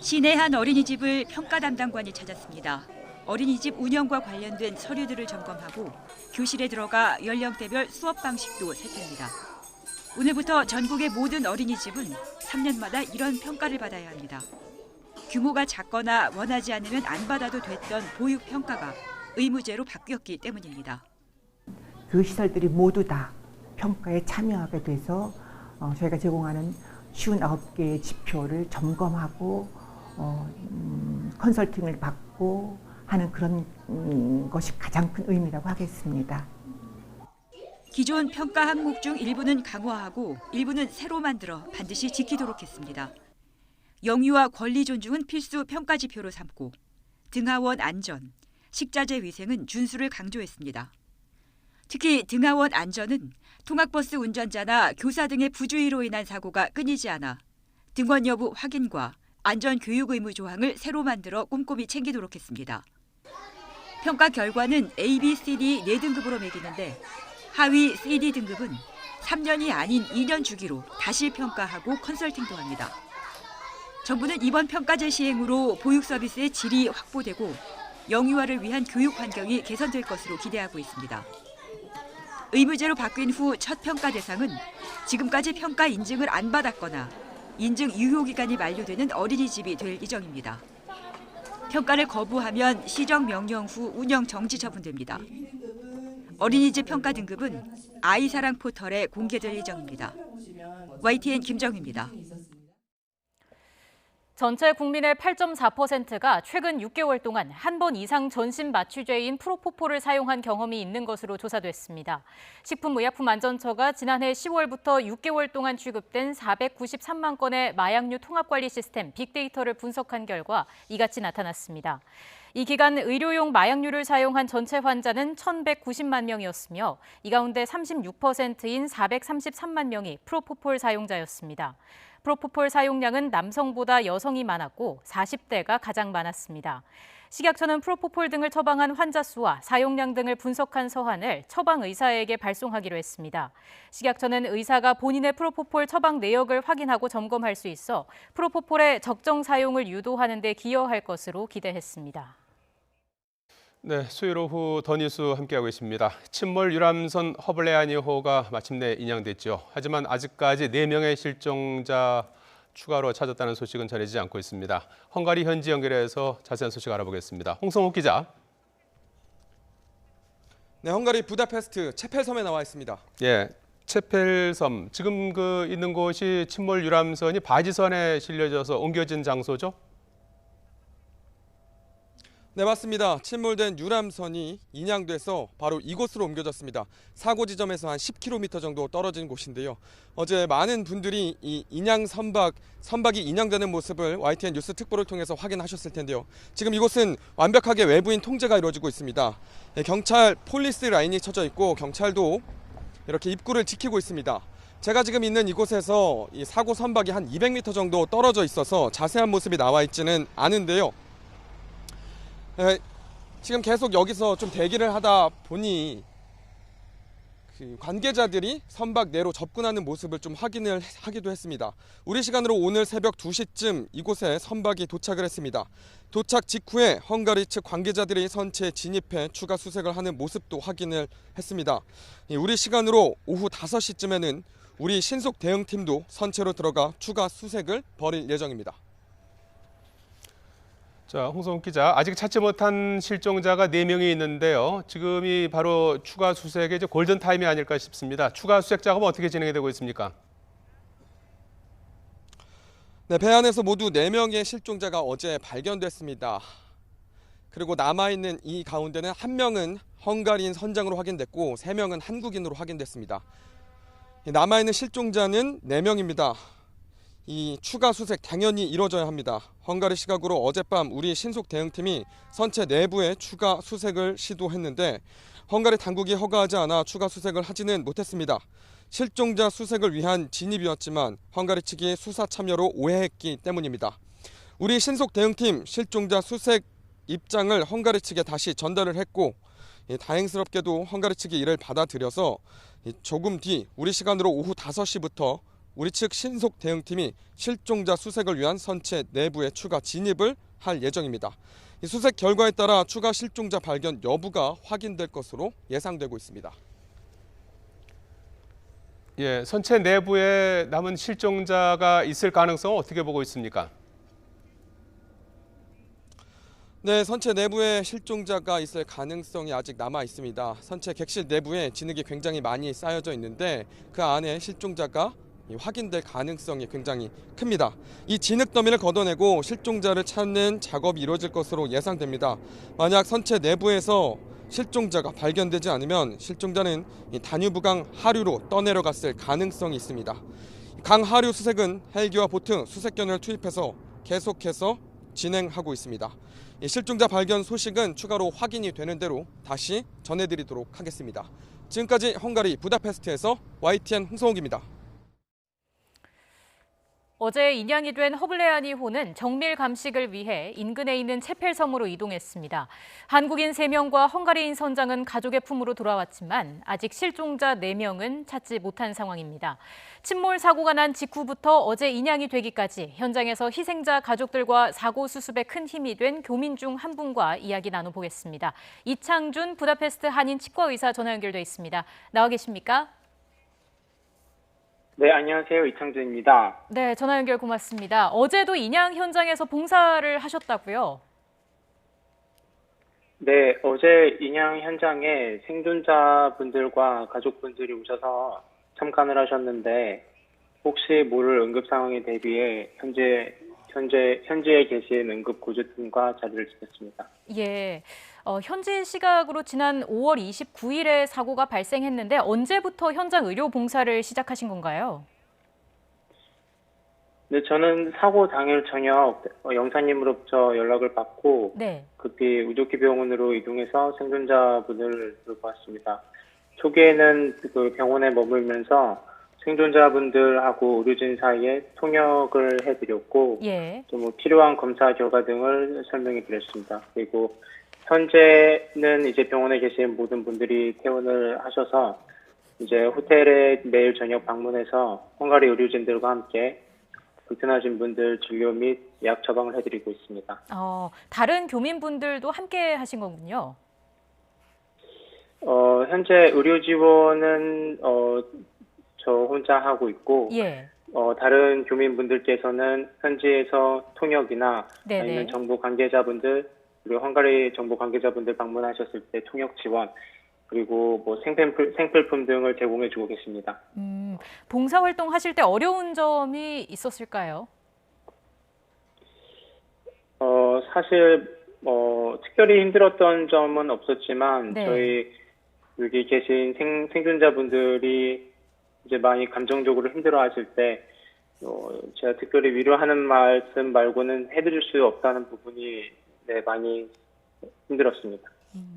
시내 한 어린이집을 평가 담당관이 찾았습니다. 어린이집 운영과 관련된 서류들을 점검하고 교실에 들어가 연령대별 수업 방식도 살핍니다. 오늘부터 전국의 모든 어린이집은 3년마다 이런 평가를 받아야 합니다. 규모가 작거나 원하지 않으면 안 받아도 됐던 보육 평가가 의무제로 바뀌었기 때문입니다. 그 시설들이 모두 다 평가에 참여하게 돼서 저희가 제공하는 59개의 지표를 점검하고 컨설팅을 받고 하는 그런 것이 가장 큰 의미라고 하겠습니다. 기존 평가 항목 중 일부는 강화하고 일부는 새로 만들어 반드시 지키도록 했습니다. 영유아 권리 존중은 필수 평가 지표로 삼고 등하원 안전, 식자재 위생은 준수를 강조했습니다. 특히 등하원 안전은 통학버스 운전자나 교사 등의 부주의로 인한 사고가 끊이지 않아 등원 여부 확인과 안전 교육 의무 조항을 새로 만들어 꼼꼼히 챙기도록 했습니다. 평가 결과는 A, B, C, D 4등급으로 매기는데 하위 CD 등급은 3년이 아닌 2년 주기로 다시 평가하고 컨설팅도 합니다. 정부는 이번 평가제 시행으로 보육 서비스의 질이 확보되고 영유아를 위한 교육 환경이 개선될 것으로 기대하고 있습니다. 의무제로 바뀐 후 첫 평가 대상은 지금까지 평가 인증을 안 받았거나 인증 유효기간이 만료되는 어린이집이 될 예정입니다. 평가를 거부하면 시정 명령 후 운영 정지 처분됩니다. 어린이집 평가 등급은 아이사랑 포털에 공개될 예정입니다. YTN 김정희입니다. 전체 국민의 8.4%가 최근 6개월 동안 한 번 이상 전신 마취제인 프로포폴을 사용한 경험이 있는 것으로 조사됐습니다. 식품의약품안전처가 지난해 10월부터 6개월 동안 취급된 493만 건의 마약류 통합관리 시스템 빅데이터를 분석한 결과 이같이 나타났습니다. 이 기간 의료용 마약류를 사용한 전체 환자는 1,190만 명이었으며 이 가운데 36%인 433만 명이 프로포폴 사용자였습니다. 프로포폴 사용량은 남성보다 여성이 많았고 40대가 가장 많았습니다. 식약처는 프로포폴 등을 처방한 환자 수와 사용량 등을 분석한 서한을 처방 의사에게 발송하기로 했습니다. 식약처는 의사가 본인의 프로포폴 처방 내역을 확인하고 점검할 수 있어 프로포폴의 적정 사용을 유도하는 데 기여할 것으로 기대했습니다. 네, 수요일 오후 더 뉴스 함께하고 있습니다. 침몰 유람선 허블레아니호가 마침내 인양됐죠. 하지만 아직까지 4명의 실종자 추가로 찾았다는 소식은 전해지지 않고 있습니다. 헝가리 현지 연결해서 자세한 소식 알아보겠습니다. 홍성욱 기자. 네, 헝가리 부다페스트 체펠섬에 나와 있습니다. 예, 체펠섬. 지금 있는 곳이 침몰 유람선이 바지선에 실려져서 옮겨진 장소죠? 네, 맞습니다. 침몰된 유람선이 인양돼서 바로 이곳으로 옮겨졌습니다. 사고 지점에서 한 10km 정도 떨어진 곳인데요. 어제 많은 분들이 이 선박이 인양되는 모습을 YTN 뉴스 특보를 통해서 확인하셨을 텐데요. 지금 이곳은 완벽하게 외부인 통제가 이루어지고 있습니다. 경찰 폴리스 라인이 쳐져 있고 경찰도 이렇게 입구를 지키고 있습니다. 제가 지금 있는 이곳에서 이 사고 선박이 한 200m 정도 떨어져 있어서 자세한 모습이 나와 있지는 않은데요. 지금 계속 여기서 좀 대기를 하다 보니 관계자들이 선박 내로 접근하는 모습을 좀 확인을 하기도 했습니다. 우리 시간으로 오늘 새벽 2시쯤 이곳에 선박이 도착을 했습니다. 도착 직후에 헝가리 측 관계자들이 선체에 진입해 추가 수색을 하는 모습도 확인을 했습니다. 우리 시간으로 오후 5시쯤에는 우리 신속 대응팀도 선체로 들어가 추가 수색을 벌일 예정입니다. 자, 홍성욱 기자, 아직 찾지 못한 실종자가 4명이 있는데요. 지금이 바로 추가 수색의 이제 골든타임이 아닐까 싶습니다. 추가 수색 작업은 어떻게 진행이 되고 있습니까? 네, 배 안에서 모두 4명의 실종자가 어제 발견됐습니다. 그리고 남아있는 이 가운데는 1명은 헝가리인 선장으로 확인됐고 3명은 한국인으로 확인됐습니다. 남아있는 실종자는 4명입니다. 이 추가 수색 당연히 이뤄져야 합니다. 헝가리 시각으로 어젯밤 우리 신속 대응팀이 선체 내부에 추가 수색을 시도했는데 헝가리 당국이 허가하지 않아 추가 수색을 하지는 못했습니다. 실종자 수색을 위한 진입이었지만 헝가리 측이 수사 참여로 오해했기 때문입니다. 우리 신속 대응팀 실종자 수색 입장을 헝가리 측에 다시 전달을 했고 다행스럽게도 헝가리 측이 이를 받아들여서 조금 뒤 우리 시간으로 오후 5시부터 우리 측 신속 대응팀이 실종자 수색을 위한 선체 내부에 추가 진입을 할 예정입니다. 이 수색 결과에 따라 추가 실종자 발견 여부가 확인될 것으로 예상되고 있습니다. 예, 선체 내부에 남은 실종자가 있을 가능성은 어떻게 보고 있습니까? 네, 선체 내부에 실종자가 있을 가능성이 아직 남아 있습니다. 선체 객실 내부에 진흙이 굉장히 많이 쌓여져 있는데 그 안에 실종자가 확인될 가능성이 굉장히 큽니다. 이 진흙 더미를 걷어내고 실종자를 찾는 작업이 이루어질 것으로 예상됩니다. 만약 선체 내부에서 실종자가 발견되지 않으면 실종자는 다뉴브강 하류로 떠내려갔을 가능성이 있습니다. 강 하류 수색은 헬기와 보트, 수색견을 투입해서 계속해서 진행하고 있습니다. 이 실종자 발견 소식은 추가로 확인이 되는 대로 다시 전해드리도록 하겠습니다. 지금까지 헝가리 부다페스트에서 YTN 홍성욱입니다. 어제 인양이 된 허블레아니호는 정밀 감식을 위해 인근에 있는 체펠섬으로 이동했습니다. 한국인 3명과 헝가리인 선장은 가족의 품으로 돌아왔지만 아직 실종자 4명은 찾지 못한 상황입니다. 침몰 사고가 난 직후부터 어제 인양이 되기까지 현장에서 희생자 가족들과 사고 수습에 큰 힘이 된 교민 중 한 분과 이야기 나눠보겠습니다. 이창준 부다페스트 한인 치과의사 전화 연결돼 있습니다. 나와 계십니까? 네, 안녕하세요. 이창준입니다. 네, 전화 연결 고맙습니다. 어제도 인양 현장에서 봉사를 하셨다고요? 네, 어제 인양 현장에 생존자분들과 가족분들이 오셔서 참관을 하셨는데 혹시 모를 응급 상황에 대비해 현지에 계신 응급 구조팀과 자리를 지켰습니다. 예, 현지 시각으로 지난 5월 29일에 사고가 발생했는데 언제부터 현장 의료 봉사를 시작하신 건가요? 네, 저는 사고 당일 저녁 영사님으로부터 연락을 받고 네. 급히 의료기병원으로 이동해서 생존자분을 돌보았습니다. 초기에는 그 병원에 머물면서 생존자분들하고 의료진 사이에 통역을 해드렸고 예. 또 뭐 필요한 검사 결과 등을 설명해 드렸습니다. 그리고 현재는 이제 병원에 계신 모든 분들이 퇴원을 하셔서 이제 호텔에 매일 저녁 방문해서 헝가리 의료진들과 함께 불편하신 분들 진료 및 약 처방을 해드리고 있습니다. 다른 교민분들도 함께 하신 거군요. 현재 의료 지원은 저 혼자 하고 있고 예. 다른 교민분들께서는 현지에서 통역이나 네네. 아니면 정부 관계자분들 그리고 헝가리 정부 관계자분들 방문하셨을 때 통역 지원 그리고 뭐 생필품 등을 제공해주고 계십니다. 봉사활동 하실 때 어려운 점이 있었을까요? 사실 특별히 힘들었던 점은 없었지만 네. 저희 여기 계신 생존자분들이 이제 많이 감정적으로 힘들어하실 때 제가 특별히 위로하는 말씀 말고는 해드릴 수 없다는 부분이 네, 많이 힘들었습니다.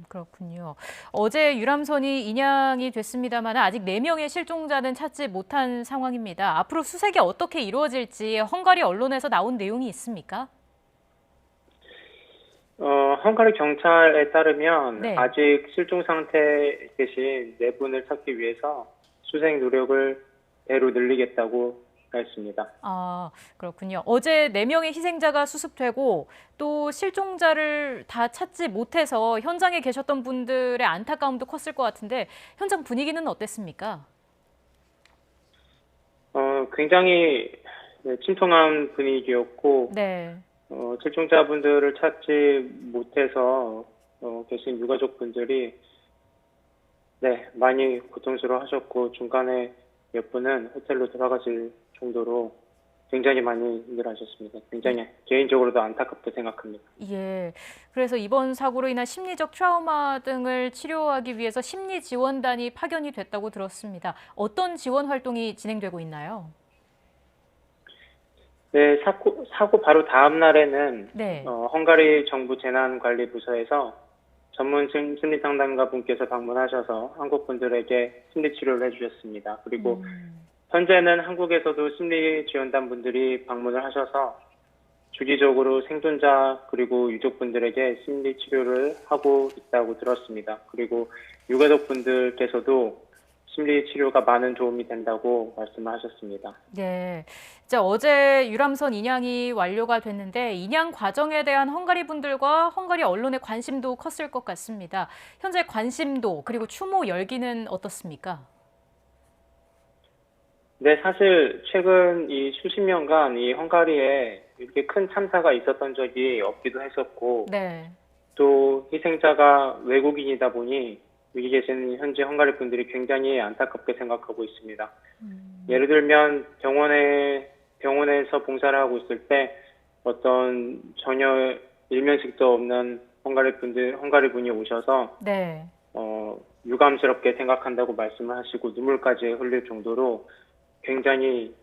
그렇군요. 어제 유람선이 인양이 됐습니다만 아직 4명의 실종자는 찾지 못한 상황입니다. 앞으로 수색이 어떻게 이루어질지 헝가리 언론에서 나온 내용이 있습니까? 헝가리 경찰에 따르면 네. 아직 실종 상태에 계신 4분을 찾기 위해서 수색 노력을 배로 늘리겠다고 했습니다. 그렇군요. 어제 4명의 희생자가 수습되고 또 실종자를 다 찾지 못해서 현장에 계셨던 분들의 안타까움도 컸을 것 같은데 현장 분위기는 어땠습니까? 굉장히 침통한 분위기였고 네. 실종자분들을 찾지 못해서 계신 유가족분들이 네, 많이 고통스러워하셨고 중간에 몇 분은 호텔로 돌아가실 정도로 굉장히 많이 힘들어하셨습니다. 굉장히 개인적으로도 안타깝게 생각합니다. 예. 그래서 이번 사고로 인한 심리적 트라우마 등을 치료하기 위해서 심리 지원단이 파견이 됐다고 들었습니다. 어떤 지원 활동이 진행되고 있나요? 네, 사고 바로 다음 날에는 네. 헝가리 정부 재난관리부서에서 전문 심리 상담가 분께서 방문하셔서 한국 분들에게 심리 치료를 해주셨습니다. 그리고 현재는 한국에서도 심리 지원단 분들이 방문을 하셔서 주기적으로 생존자 그리고 유족분들에게 심리 치료를 하고 있다고 들었습니다. 그리고 유가족 분들께서도 심리 치료가 많은 도움이 된다고 말씀을 하셨습니다. 네, 어제 유람선 인양이 완료가 됐는데 인양 과정에 대한 헝가리 분들과 헝가리 언론의 관심도 컸을 것 같습니다. 현재 관심도 그리고 추모 열기는 어떻습니까? 네, 사실 최근 이 수십 년간 이 헝가리에 이렇게 큰 참사가 있었던 적이 없기도 했었고 네. 또 희생자가 외국인이다 보니 여기 계신 현지 헝가리 분들이 굉장히 안타깝게 생각하고 있습니다. 예를 들면 병원에서 봉사를 하고 있을 때 어떤 전혀 일면식도 없는 헝가리 분이 오셔서 네. 유감스럽게 생각한다고 말씀을 하시고 눈물까지 흘릴 정도로 굉장히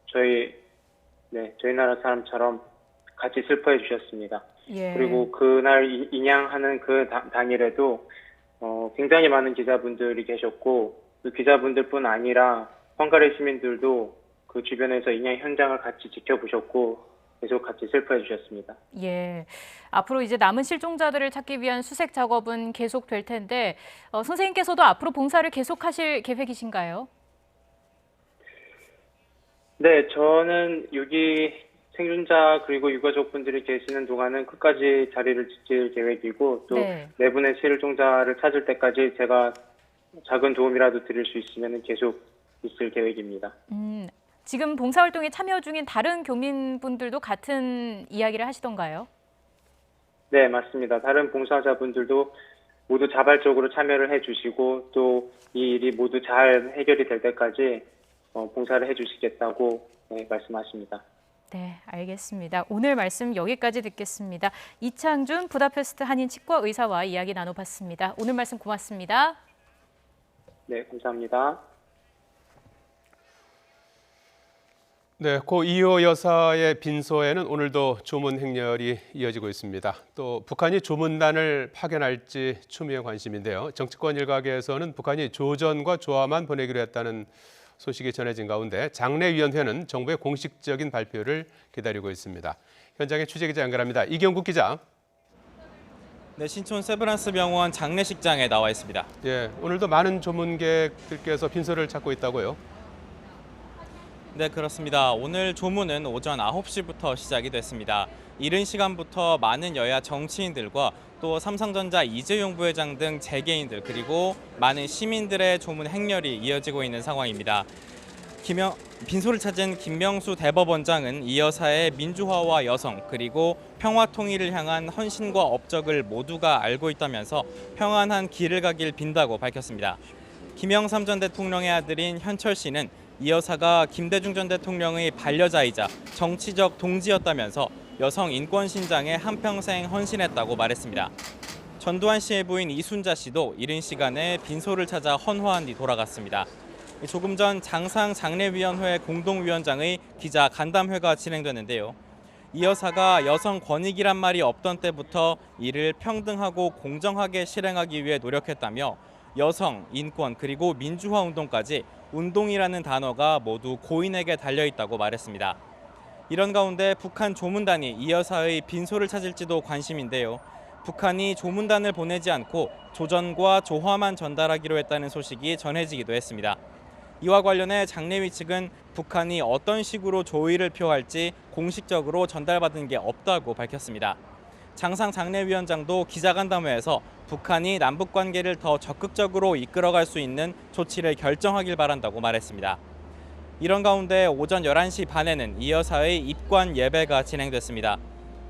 저희 나라 사람처럼 같이 슬퍼해 주셨습니다. 예. 그리고 그날 인양하는 그 당일에도 굉장히 많은 기자분들이 계셨고 그 기자분들뿐 아니라 헝가리 시민들도 그 주변에서 인양 현장을 같이 지켜보셨고 계속 같이 슬퍼해 주셨습니다. 예, 앞으로 이제 남은 실종자들을 찾기 위한 수색 작업은 계속될 텐데 선생님께서도 앞으로 봉사를 계속하실 계획이신가요? 네, 저는 여기 생존자 그리고 유가족분들이 계시는 동안은 끝까지 자리를 지킬 계획이고 또 네 분의 실종자를 찾을 때까지 제가 작은 도움이라도 드릴 수 있으면 계속 있을 계획입니다. 지금 봉사활동에 참여 중인 다른 교민분들도 같은 이야기를 하시던가요? 네, 맞습니다. 다른 봉사자분들도 모두 자발적으로 참여를 해주시고 또 이 일이 모두 잘 해결이 될 때까지 봉사를 해주시겠다고 말씀하십니다. 네, 알겠습니다. 오늘 말씀 여기까지 듣겠습니다. 이창준 부다페스트 한인 치과의사와 이야기 나눠봤습니다. 오늘 말씀 고맙습니다. 네, 감사합니다. 네, 고 이호 여사의 빈소에는 오늘도 조문 행렬이 이어지고 있습니다. 또 북한이 조문단을 파견할지 추미애 관심인데요. 정치권 일각에서는 북한이 조전과 조화만 보내기로 했다는 소식이 전해진 가운데 장례위원회는 정부의 공식적인 발표를 기다리고 있습니다. 현장에 취재기자 연결합니다. 이경국 기자. 네, 신촌 세브란스 병원 장례식장에 나와 있습니다. 예, 오늘도 많은 조문객들께서 빈소를 찾고 있다고요? 네, 그렇습니다. 오늘 조문은 오전 9시부터 시작이 됐습니다. 이른 시간부터 많은 여야 정치인들과 또 삼성전자 이재용 부회장 등 재계인들 그리고 많은 시민들의 조문 행렬이 이어지고 있는 상황입니다. 빈소를 찾은 김명수 대법원장은 이 여사의 민주화와 여성 그리고 평화 통일을 향한 헌신과 업적을 모두가 알고 있다면서 평안한 길을 가길 빈다고 밝혔습니다. 김영삼 전 대통령의 아들인 현철 씨는 이 여사가 김대중 전 대통령의 반려자이자 정치적 동지였다면서 여성 인권 신장에 한평생 헌신했다고 말했습니다. 전두환 씨의 부인 이순자 씨도 이른 시간에 빈소를 찾아 헌화한 뒤 돌아갔습니다. 조금 전 장상 장례위원회 공동위원장의 기자 간담회가 진행됐는데요. 이 여사가 여성 권익이란 말이 없던 때부터 이를 평등하고 공정하게 실행하기 위해 노력했다며 여성, 인권 그리고 민주화 운동까지 운동이라는 단어가 모두 고인에게 달려있다고 말했습니다. 이런 가운데 북한 조문단이 이 여사의 빈소를 찾을지도 관심인데요. 북한이 조문단을 보내지 않고 조전과 조화만 전달하기로 했다는 소식이 전해지기도 했습니다. 이와 관련해 장례위 측은 북한이 어떤 식으로 조의를 표할지 공식적으로 전달받은 게 없다고 밝혔습니다. 장상 장례위원장도 기자간담회에서 북한이 남북관계를 더 적극적으로 이끌어갈 수 있는 조치를 결정하길 바란다고 말했습니다. 이런 가운데 오전 11시 반에는 이 여사의 입관 예배가 진행됐습니다.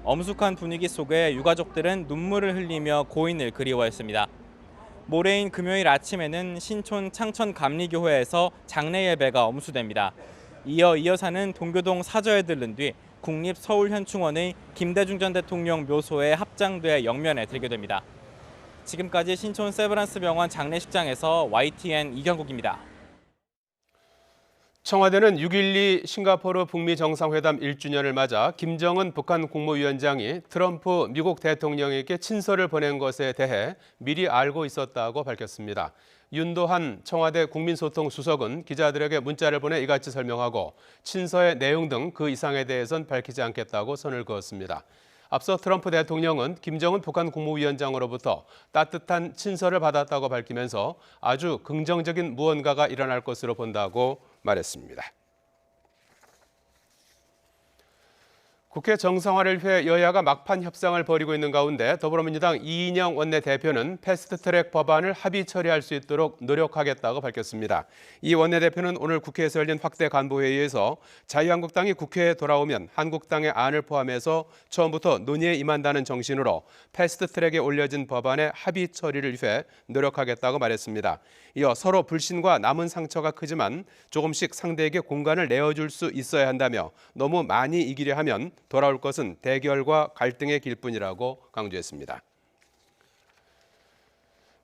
엄숙한 분위기 속에 유가족들은 눈물을 흘리며 고인을 그리워했습니다. 모레인 금요일 아침에는 신촌 창천감리교회에서 장례 예배가 엄수됩니다. 이어 이 여사는 동교동 사저에 들른 뒤 국립서울현충원의 김대중 전 대통령 묘소에 합장돼 영면에 들게 됩니다. 지금까지 신촌 세브란스 병원 장례식장에서 YTN 이경국입니다. 청와대는 6.12 싱가포르 북미 정상회담 1주년을 맞아 김정은 북한 국무위원장이 트럼프 미국 대통령에게 친서를 보낸 것에 대해 미리 알고 있었다고 밝혔습니다. 윤도한 청와대 국민소통수석은 기자들에게 문자를 보내 이같이 설명하고 친서의 내용 등 그 이상에 대해선 밝히지 않겠다고 선을 그었습니다. 앞서 트럼프 대통령은 김정은 북한 국무위원장으로부터 따뜻한 친서를 받았다고 밝히면서 아주 긍정적인 무언가가 일어날 것으로 본다고 말했습니다. 국회 정상화를 위해 여야가 막판 협상을 벌이고 있는 가운데 더불어민주당 이인영 원내대표는 패스트트랙 법안을 합의 처리할 수 있도록 노력하겠다고 밝혔습니다. 이 원내대표는 오늘 국회에서 열린 확대 간부회의에서 자유한국당이 국회에 돌아오면 한국당의 안을 포함해서 처음부터 논의에 임한다는 정신으로 패스트트랙에 올려진 법안의 합의 처리를 위해 노력하겠다고 말했습니다. 이어 서로 불신과 남은 상처가 크지만 조금씩 상대에게 공간을 내어줄 수 있어야 한다며 너무 많이 이기려 하면 돌아올 것은 대결과 갈등의 길뿐이라고 강조했습니다.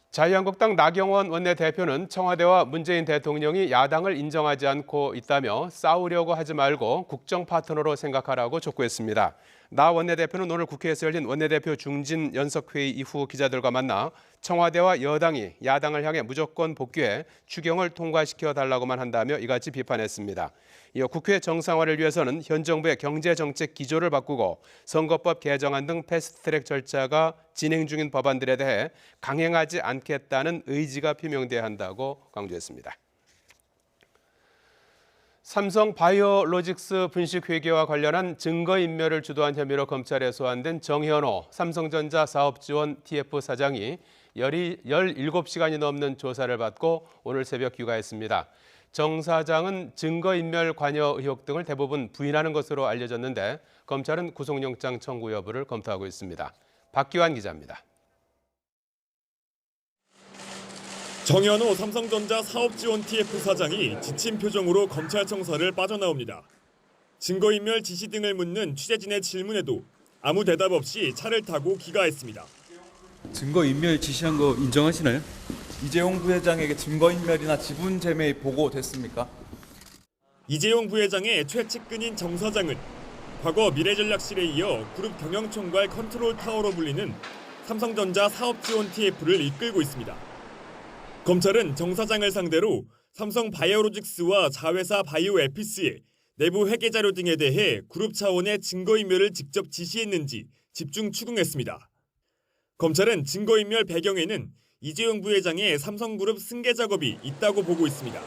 자유한국당 나경원 원내대표는 청와대와 문재인 대통령이 야당을 인정하지 않고 있다며 싸우려고 하지 말고 국정 파트너로 생각하라고 촉구했습니다. 나 원내대표는 오늘 국회에서 열린 원내대표 중진 연석회의 이후 기자들과 만나 청와대와 여당이 야당을 향해 무조건 복귀해 추경을 통과시켜 달라고만 한다며 이같이 비판했습니다. 이어 국회 정상화를 위해서는 현 정부의 경제정책 기조를 바꾸고 선거법 개정안 등 패스트트랙 절차가 진행 중인 법안들에 대해 강행하지 않겠다는 의지가 표명돼야 한다고 강조했습니다. 삼성 바이오로직스 분식 회계와 관련한 증거인멸을 주도한 혐의로 검찰에 소환된 정현호 삼성전자 사업지원 TF 사장이 17시간이 넘는 조사를 받고 오늘 새벽 귀가했습니다. 정 사장은 증거인멸 관여 의혹 등을 대부분 부인하는 것으로 알려졌는데 검찰은 구속영장 청구 여부를 검토하고 있습니다. 박기환 기자입니다. 정현호 삼성전자 사업지원 TF 사장이 지친 표정으로 검찰청사를 빠져나옵니다. 증거인멸 지시 등을 묻는 취재진의 질문에도 아무 대답 없이 차를 타고 귀가했습니다. 증거인멸 지시한 거 인정하시나요? 이재용 부회장에게 증거인멸이나 지분제매 보고됐습니까? 이재용 부회장의 최측근인 정 사장은 과거 미래전략실에 이어 그룹 경영총괄 컨트롤타워로 불리는 삼성전자 사업지원 TF를 이끌고 있습니다. 검찰은 정 사장을 상대로 삼성 바이오로직스와 자회사 바이오에피스의 내부 회계 자료 등에 대해 그룹 차원의 증거인멸을 직접 지시했는지 집중 추궁했습니다. 검찰은 증거인멸 배경에는 이재용 부회장의 삼성그룹 승계 작업이 있다고 보고 있습니다.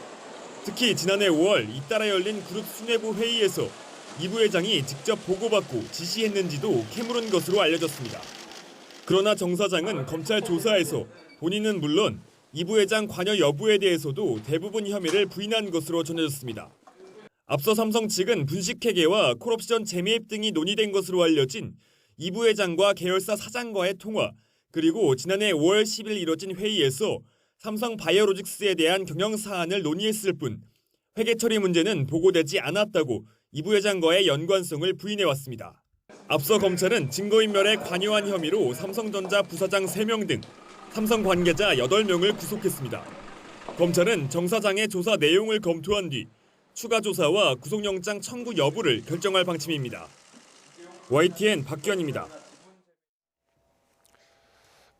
특히 지난해 5월 잇따라 열린 그룹 수뇌부 회의에서 이 부회장이 직접 보고받고 지시했는지도 캐물은 것으로 알려졌습니다. 그러나 정 사장은 검찰 조사에서 본인은 물론 이 부회장 관여 여부에 대해서도 대부분 혐의를 부인한 것으로 전해졌습니다. 앞서 삼성 측은 분식회계와 콜옵션 재매입 등이 논의된 것으로 알려진 이 부회장과 계열사 사장과의 통화, 그리고 지난해 5월 10일 이뤄진 회의에서 삼성 바이오로직스에 대한 경영 사안을 논의했을 뿐 회계 처리 문제는 보고되지 않았다고 이 부회장과의 연관성을 부인해왔습니다. 앞서 검찰은 증거인멸에 관여한 혐의로 삼성전자 부사장 3명 등 삼성 관계자 8명을 구속했습니다. 검찰은 정 사장의 조사 내용을 검토한 뒤 추가 조사와 구속영장 청구 여부를 결정할 방침입니다. YTN 박기환입니다.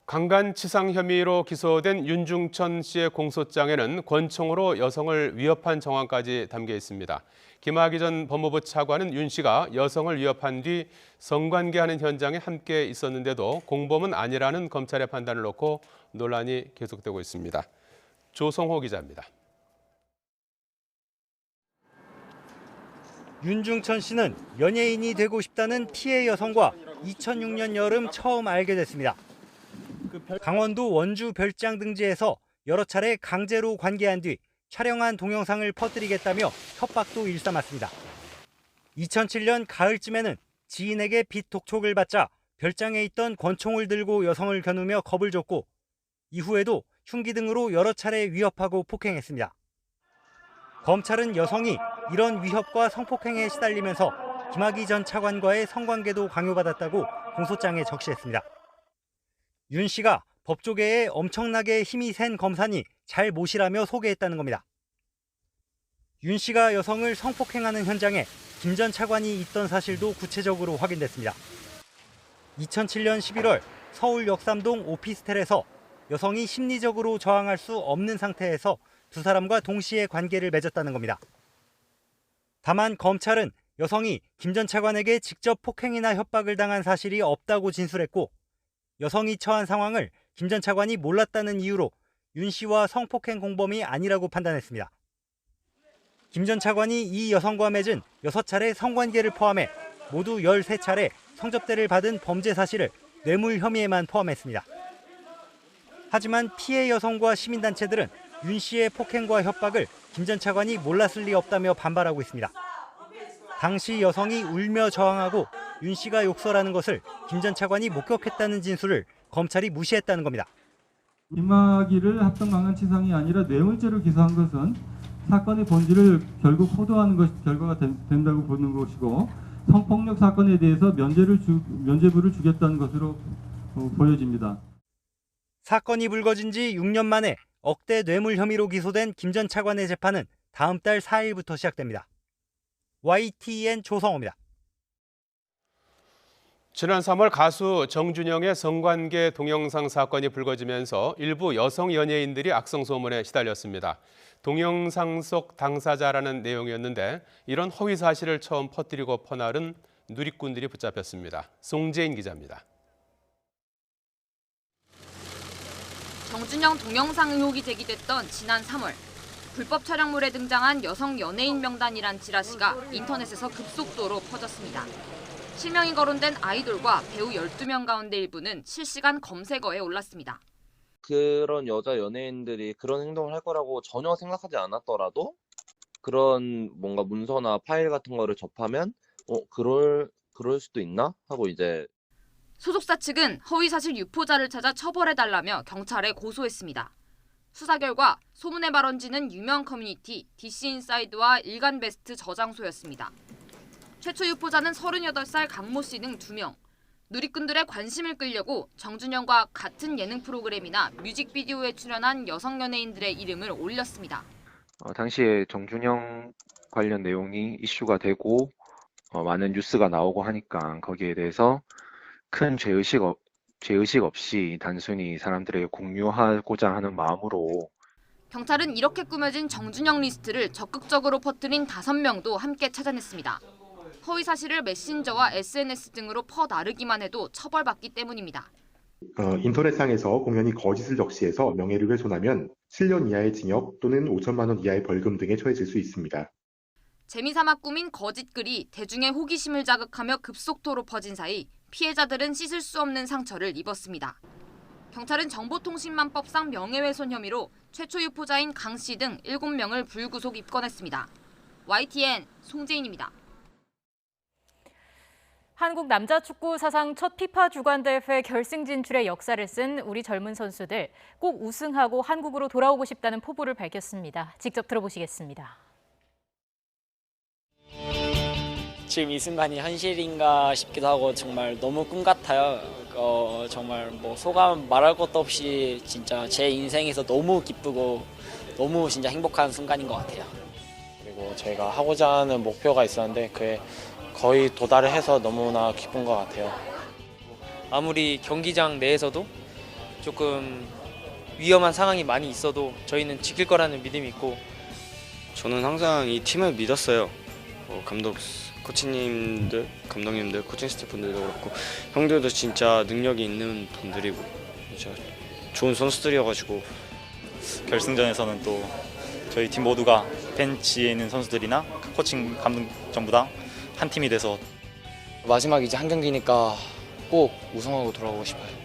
강간치상 혐의로 기소된 윤중천 씨의 공소장에는 권총으로 여성을 위협한 정황까지 담겨 있습니다. 김학의 전 법무부 차관은 윤 씨가 여성을 위협한 뒤 성관계하는 현장에 함께 있었는데도 공범은 아니라는 검찰의 판단을 놓고 논란이 계속되고 있습니다. 조성호 기자입니다. 윤중천 씨는 연예인이 되고 싶다는 피해 여성과 2006년 여름 처음 알게 됐습니다. 강원도 원주 별장 등지에서 여러 차례 강제로 관계한 뒤 촬영한 동영상을 퍼뜨리겠다며 협박도 일삼았습니다. 2007년 가을쯤에는 지인에게 빚 독촉을 받자 별장에 있던 권총을 들고 여성을 겨누며 겁을 줬고 이후에도 흉기 등으로 여러 차례 위협하고 폭행했습니다. 검찰은 여성이 이런 위협과 성폭행에 시달리면서 김학의 전 차관과의 성관계도 강요받았다고 공소장에 적시했습니다. 윤 씨가 법조계에 엄청나게 힘이 센 검사니 잘 모시라며 소개했다는 겁니다. 윤 씨가 여성을 성폭행하는 현장에 김 전 차관이 있던 사실도 구체적으로 확인됐습니다. 2007년 11월 서울 역삼동 오피스텔에서 여성이 심리적으로 저항할 수 없는 상태에서 두 사람과 동시에 관계를 맺었다는 겁니다. 다만 검찰은 여성이 김 전 차관에게 직접 폭행이나 협박을 당한 사실이 없다고 진술했고 여성이 처한 상황을 김 전 차관이 몰랐다는 이유로 윤 씨와 성폭행 공범이 아니라고 판단했습니다. 김 전 차관이 이 여성과 맺은 6차례 성관계를 포함해 모두 13차례 성접대를 받은 범죄 사실을 뇌물 혐의에만 포함했습니다. 하지만 피해 여성과 시민단체들은 윤 씨의 폭행과 협박을 김 전 차관이 몰랐을 리 없다며 반발하고 있습니다. 당시 여성이 울며 저항하고 윤 씨가 욕설하는 것을 김 전 차관이 목격했다는 진술을 검찰이 무시했다는 겁니다. 김학의를 합동강간치상이 아니라 뇌물죄로 기소한 것은 사건의 본질을 결국 호도하는 것이 결과가 된다고 보는 것이고 성폭력 사건에 대해서 면죄부를 주겠다는 것으로 보여집니다. 사건이 불거진 지 6년 만에 억대 뇌물 혐의로 기소된 김 전 차관의 재판은 다음 달 4일부터 시작됩니다. YTN 조성호입니다. 지난 3월 가수 정준영의 성관계 동영상 사건이 불거지면서 일부 여성 연예인들이 악성 소문에 시달렸습니다. 동영상 속 당사자라는 내용이었는데 이런 허위 사실을 처음 퍼뜨리고 퍼나른 누리꾼들이 붙잡혔습니다. 송재인 기자입니다. 정준영 동영상 의혹이 제기됐던 지난 3월, 불법 촬영물에 등장한 여성 연예인 명단이란 지라시가 인터넷에서 급속도로 퍼졌습니다. 실명이 거론된 아이돌과 배우 12명 가운데 일부는 실시간 검색어에 올랐습니다. 그런 여자 연예인들이 그런 행동을 할 거라고 전혀 생각하지 않았더라도 그런 뭔가 문서나 파일 같은 거를 접하면 그럴 수도 있나? 하고 이제 소속사 측은 허위사실 유포자를 찾아 처벌해달라며 경찰에 고소했습니다. 수사 결과 소문의 발원지는 유명 커뮤니티 DC인사이드와 일간베스트 저장소였습니다. 최초 유포자는 38살 강모 씨 등 2명. 누리꾼들의 관심을 끌려고 정준영과 같은 예능 프로그램이나 뮤직비디오에 출연한 여성 연예인들의 이름을 올렸습니다. 당시에 정준영 관련 내용이 이슈가 되고 많은 뉴스가 나오고 하니까 거기에 대해서 큰 죄의식 없이 단순히 사람들에게 공유하고자 하는 마음으로 경찰은 이렇게 꾸며진 정준영 리스트를 적극적으로 퍼뜨린 5명도 함께 찾아냈습니다. 허위 사실을 메신저와 SNS 등으로 퍼나르기만 해도 처벌받기 때문입니다. 인터넷상에서 공연히 거짓을 적시해서 명예를 훼손하면 7년 이하의 징역 또는 5천만 원 이하의 벌금 등에 처해질 수 있습니다. 재미삼아 꾸민 거짓 글이 대중의 호기심을 자극하며 급속도로 퍼진 사이 피해자들은 씻을 수 없는 상처를 입었습니다. 경찰은 정보통신망법상 명예훼손 혐의로 최초 유포자인 강 씨 등 7명을 불구속 입건했습니다. YTN 송재인입니다. 한국 남자 축구 사상 첫 피파 주간대회 결승 진출의 역사를 쓴 우리 젊은 선수들 꼭 우승하고 한국으로 돌아오고 싶다는 포부를 밝혔습니다. 직접 들어보시겠습니다. 지금 이 순간이 현실인가 싶기도 하고 정말 너무 꿈 같아요. 정말 뭐 소감 말할 것도 없이 진짜 제 인생에서 너무 기쁘고 너무 진짜 행복한 순간인 것 같아요. 그리고 제가 하고자 하는 목표가 있었는데 그에 거의 도달을 해서 너무나 기쁜 것 같아요. 아무리 경기장 내에서도 조금 위험한 상황이 많이 있어도 저희는 지킬 거라는 믿음이 있고 저는 항상 이 팀을 믿었어요. 코치님들, 감독님들, 코칭 스태프분들도 그렇고 형들도 진짜 능력이 있는 분들이고 진짜 좋은 선수들이어가지고 결승전에서는 또 저희 팀 모두가 벤치에 있는 선수들이나 코칭, 감독 전부 다 한 팀이 돼서 마지막 이제 한 경기니까 꼭 우승하고 돌아오고 싶어요.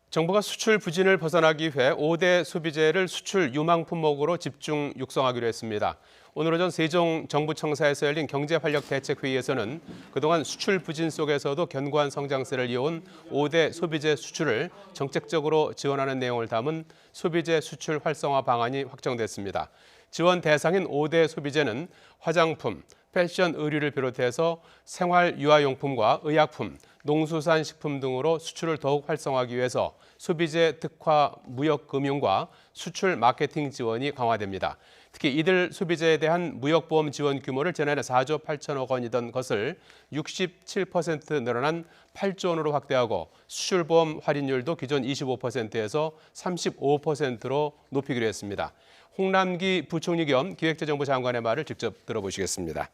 정부가 수출 부진을 벗어나기 위해 5대 소비재를 수출 유망 품목으로 집중 육성하기로 했습니다. 오늘 오전 세종 정부청사에서 열린 경제활력대책회의에서는 그동안 수출 부진 속에서도 견고한 성장세를 이어온 5대 소비재 수출을 정책적으로 지원하는 내용을 담은 소비재 수출 활성화 방안이 확정됐습니다. 지원 대상인 5대 소비재는 화장품, 패션, 의류를 비롯해서 생활 유아용품과 의약품, 농수산식품 등으로 수출을 더욱 활성화하기 위해서 소비재 특화 무역금융과 수출 마케팅 지원이 강화됩니다. 특히 이들 소비재에 대한 무역보험 지원 규모를 지난해 4조 8천억 원이던 것을 67% 늘어난 8조 원으로 확대하고 수출보험 할인율도 기존 25%에서 35%로 높이기로 했습니다. 홍남기 부총리 겸 기획재정부 장관의 말을 직접 들어보시겠습니다.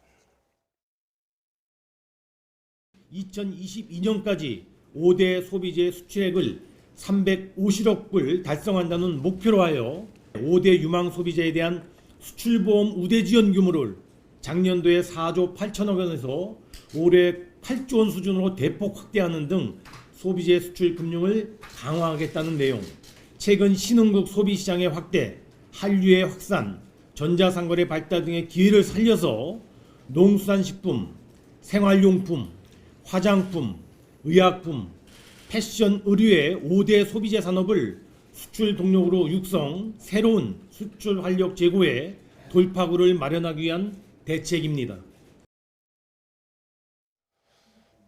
2022년까지 5대 소비재 수출액을 350억 불 달성한다는 목표로 하여 5대 유망 소비재에 대한 수출보험 우대 지원 규모를 작년도에 4조 8천억 원에서 올해 8조 원 수준으로 대폭 확대하는 등 소비재 수출 금융을 강화하겠다는 내용, 최근 신흥국 소비시장의 확대, 한류의 확산, 전자상거래 발달 등의 기회를 살려서 농수산식품, 생활용품, 화장품, 의약품, 패션, 의류의 5대 소비재 산업을 수출 동력으로 육성, 새로운 수출 활력 제고에 돌파구를 마련하기 위한 대책입니다.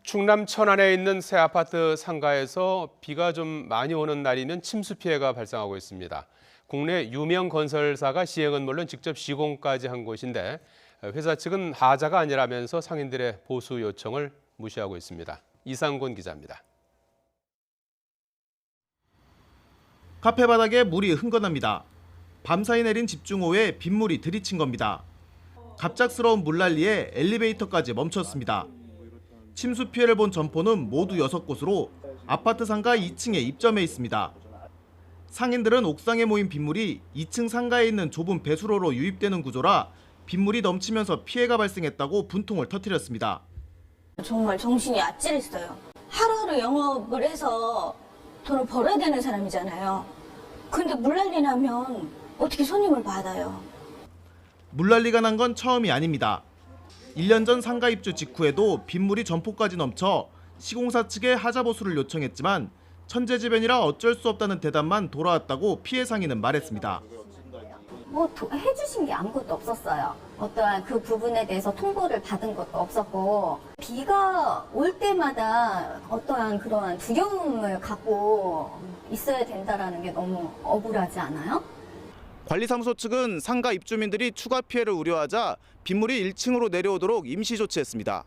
충남 천안에 있는 새 아파트 상가에서 비가 좀 많이 오는 날이면 침수 피해가 발생하고 있습니다. 국내 유명 건설사가 시행은 물론 직접 시공까지 한 곳인데 회사 측은 하자가 아니라면서 상인들의 보수 요청을 무시하고 있습니다. 이상곤 기자입니다. 카페 바닥에 물이 흥건합니다. 밤사이 내린 집중호우에 빗물이 들이친 겁니다. 갑작스러운 물난리에 엘리베이터까지 멈췄습니다. 침수 피해를 본 점포는 모두 6곳으로 아파트 상가 2층에 입점해 있습니다. 상인들은 옥상에 모인 빗물이 2층 상가에 있는 좁은 배수로로 유입되는 구조라 빗물이 넘치면서 피해가 발생했다고 분통을 터뜨렸습니다. 정말 정신이 아찔했어요. 하루하루 영업을 해서 돈을 벌어야 되는 사람이잖아요. 근데 물난리 나면 어떻게 손님을 받아요? 물난리가 난 건 처음이 아닙니다. 1년 전 상가 입주 직후에도 빗물이 점포까지 넘쳐 시공사 측에 하자 보수를 요청했지만 천재지변이라 어쩔 수 없다는 대답만 돌아왔다고 피해 상인은 말했습니다. 뭐 해주신 게 아무것도 없었어요. 어떠한 그 부분에 대해서 통보를 받은 것도 없었고 비가 올 때마다 어떠한 그러한 두려움을 갖고 있어야 된다라는 게 너무 억울하지 않아요? 관리사무소 측은 상가 입주민들이 추가 피해를 우려하자 빗물이 1층으로 내려오도록 임시 조치했습니다.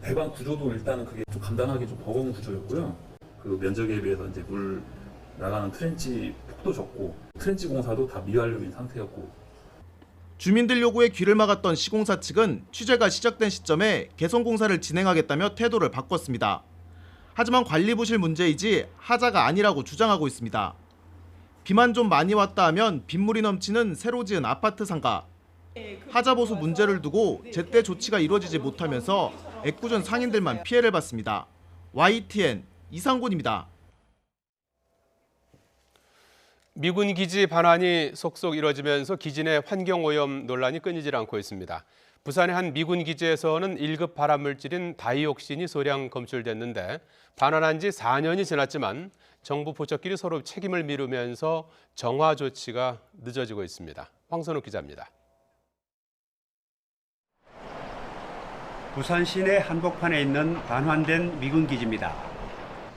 배관 구조도 일단은 그게 좀 감당하기 좀 버거운 구조였고요. 그 면적에 비해서 이제 물 나가는 트렌치 폭도 적고 트렌치 공사도 다 미완료인 상태였고. 주민들 요구에 귀를 막았던 시공사 측은 취재가 시작된 시점에 개선 공사를 진행하겠다며 태도를 바꿨습니다. 하지만 관리 부실 문제이지 하자가 아니라고 주장하고 있습니다. 비만 좀 많이 왔다 하면 빗물이 넘치는 새로 지은 아파트 상가. 하자 보수 문제를 두고 제때 조치가 이루어지지 못하면서 애꿎은 상인들만 피해를 봤습니다. YTN 이상곤입니다. 미군 기지 반환이 속속 이뤄지면서 기지 내 환경오염 논란이 끊이질 않고 있습니다. 부산의 한 미군 기지에서는 1급 발암물질인 다이옥신이 소량 검출됐는데 반환한 지 4년이 지났지만 정부 부처끼리 서로 책임을 미루면서 정화 조치가 늦어지고 있습니다. 황선욱 기자입니다. 부산 시내 한복판에 있는 반환된 미군 기지입니다.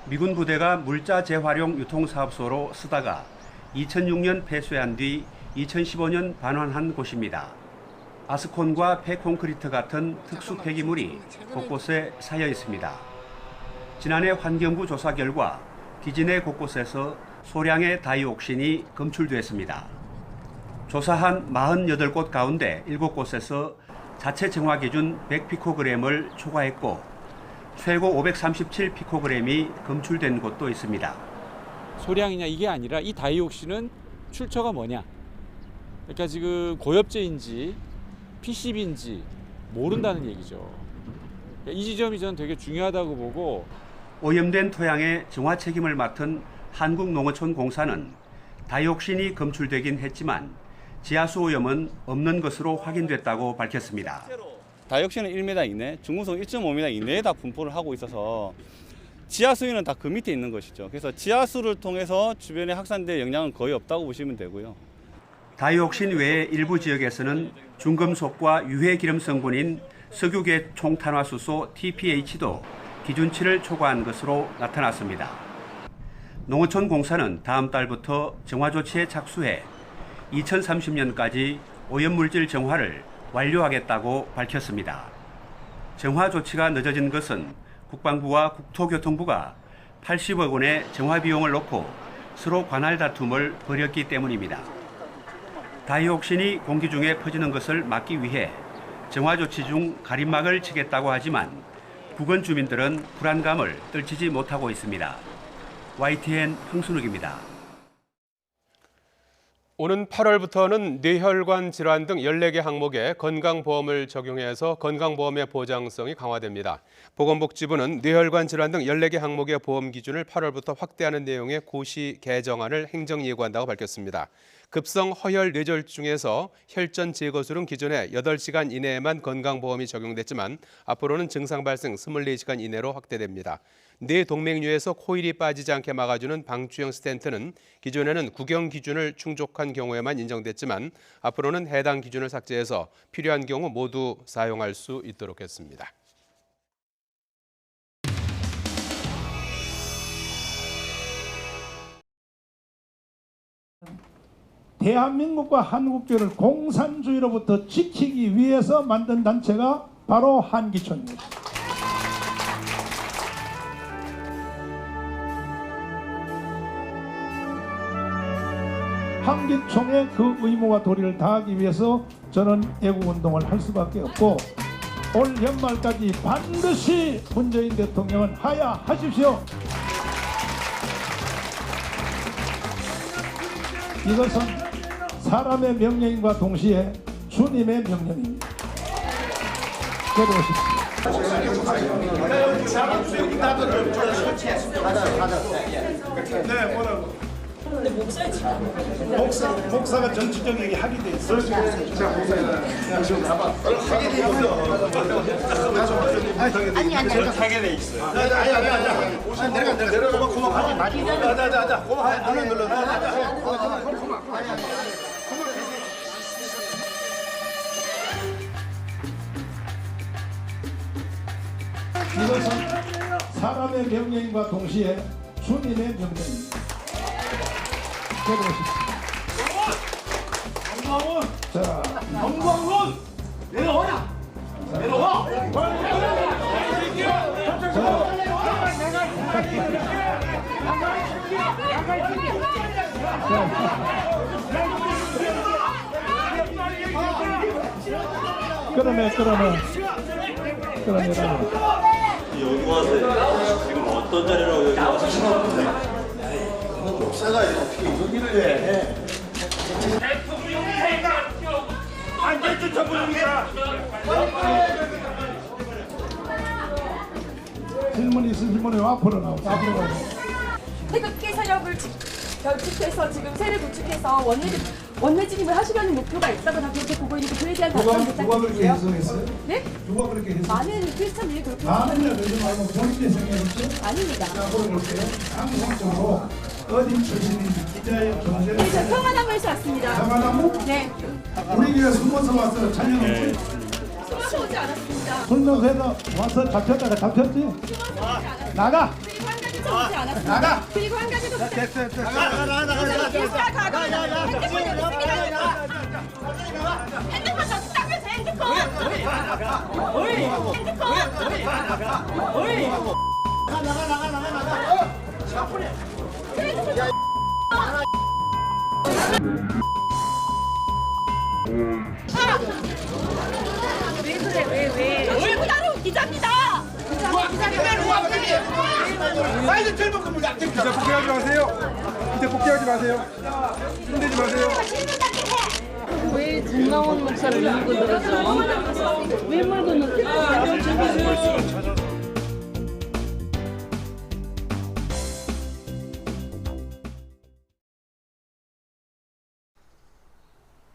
미군 부대가 물자 재활용 유통사업소로 쓰다가 2006년 폐쇄한 뒤 2015년 반환한 곳입니다. 아스콘과 폐콘크리트 같은 특수 폐기물이 곳곳에 쌓여 있습니다. 지난해 환경부 조사 결과 기지 내 곳곳에서 소량의 다이옥신이 검출됐습니다. 조사한 48곳 가운데 7곳에서 자체 정화 기준 100피코그램을 초과했고 최고 537피코그램이 검출된 곳도 있습니다. 소량이냐 이게 아니라 이 다이옥신은 출처가 뭐냐. 그러니까 지금 고엽제인지 PCB인지 모른다는 얘기죠. 이 지점이 저는 되게 중요하다고 보고 오염된 토양의 정화 책임을 맡은 한국농어촌공사는 다이옥신이 검출되긴 했지만 지하수 오염은 없는 것으로 확인됐다고 밝혔습니다. 다이옥신은 1m 이내, 중금속 1.5m 이내에 다 분포를 하고 있어서 지하수위는 다 그 밑에 있는 것이죠. 그래서 지하수를 통해서 주변에 확산될 영향은 거의 없다고 보시면 되고요. 다이옥신 외의 일부 지역에서는 중금속과 유해 기름 성분인 석유계 총탄화수소 TPH도 기준치를 초과한 것으로 나타났습니다. 농어촌공사는 다음 달부터 정화 조치에 착수해 2030년까지 오염물질 정화를 완료하겠다고 밝혔습니다. 정화 조치가 늦어진 것은 국방부와 국토교통부가 80억 원의 정화 비용을 놓고 서로 관할 다툼을 벌였기 때문입니다. 다이옥신이 공기 중에 퍼지는 것을 막기 위해 정화 조치 중 가림막을 치겠다고 하지만 부근 주민들은 불안감을 떨치지 못하고 있습니다. YTN 황순욱입니다. 오는 8월부터는 뇌혈관 질환 등 14개 항목에 건강보험을 적용해서 건강보험의 보장성이 강화됩니다. 보건복지부는 뇌혈관 질환 등 14개 항목의 보험 기준을 8월부터 확대하는 내용의 고시 개정안을 행정예고한다고 밝혔습니다. 급성 허혈 뇌졸중에서 혈전 제거술은 기존에 8시간 이내에만 건강보험이 적용됐지만 앞으로는 증상 발생 24시간 이내로 확대됩니다. 뇌동맥류에서 코일이 빠지지 않게 막아주는 방추형 스텐트는 기존에는 구경 기준을 충족한 경우에만 인정됐지만 앞으로는 해당 기준을 삭제해서 필요한 경우 모두 사용할 수 있도록 했습니다. 대한민국과 한국교를 공산주의로부터 지키기 위해서 만든 단체가 바로 한기총입니다. 한기총의 그 의무와 도리를 다하기 위해서 저는 애국운동을 할 수밖에 없고 올 연말까지 반드시 문재인 대통령은 하야하십시오. 이것은 사람의 명령과 동시에 주님의 명령입니다. 네, 뭐라고? 근데 목사가 정치적 얘기 하게 돼 있어. 하게 돼 있어. 아니 하게 돼 있어요. 아니 내려가 고마워. 많이 자 고마워. 안에 눌러. 이것은 사람의 명령과 동시에 주님의 명령입니다. 자, 정광훈 내려와라. 내려와. 그러면 여기 와서 지금 어떤 자리라고 여기 와서 생각하는데 목사가 어떻게 이런 일을 해? 안전 쫓아보니까 질문 있으시면 앞으로 나오세요. 앞으로 가세요. 태극기 세력을 결집해서 지금 세를 구축해서 원내진입을 하시려는 목표가 있다고 다 그렇게 보고 있는데 그에 대한 답변 부탁드릴게요. 네? 누가 그렇게 했어요? 많은 크리스찬들이 그렇게 많은 그러지 말고 본인의 생각이었죠? 아닙니다. 자, 물어볼게요. 항상적으로 어디 출신인지 기자의 경제를 네, 저 평안함에서 왔습니다. 평안함? 네. 우리 교회 숨어서 왔어요. 촬영했지? 숨어서 오지 않았습니다. 설명회에서 와서 잡혔다가 잡혔지? 나가! 그리고 한 가지 더 오지 않았습니다. 나가! 그리고 한 가지 더 됐어. 핸드폰 줬다면서 핸드폰! 왜 그래 왜? 얼굴 기자입니다. 사이드 틀면 그물 약대 기자 복귀하지 마세요. 이제 복귀하지 마세요. 힘내지 마세요. 왜 정강원 목사를 물고 들었죠? 왜 물고 들었죠?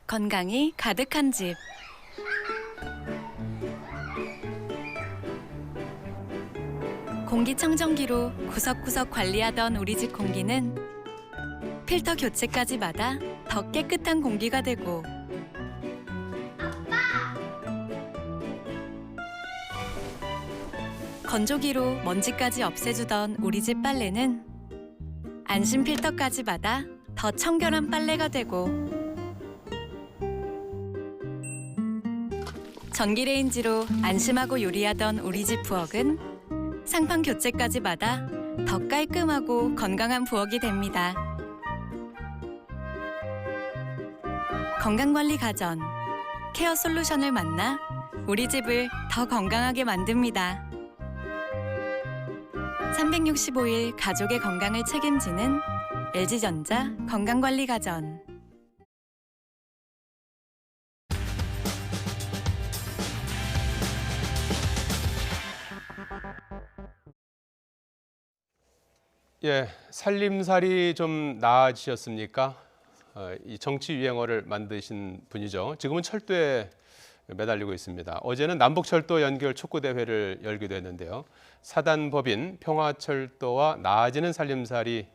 건강이 가득한 집. 공기청정기로 구석구석 관리하던 우리 집 공기는 필터 교체까지 받아 더 깨끗한 공기가 되고 건조기로 먼지까지 없애주던 우리 집 빨래는 안심 필터까지 받아 더 청결한 빨래가 되고 전기레인지로 안심하고 요리하던 우리 집 부엌은 상판 교체까지 받아 더 깔끔하고 건강한 부엌이 됩니다. 건강관리 가전, 케어 솔루션을 만나 우리 집을 더 건강하게 만듭니다. 365일 가족의 건강을 책임지는 LG전자 건강관리 가전. 예, 살림살이 좀 나아지셨습니까? 이 정치 유행어를 만드신 분이죠. 지금은 철도에 매달리고 있습니다. 어제는 남북철도 연결 촉구대회를 열기도 했는데요. 사단법인 평화철도와 나아지는 살림살이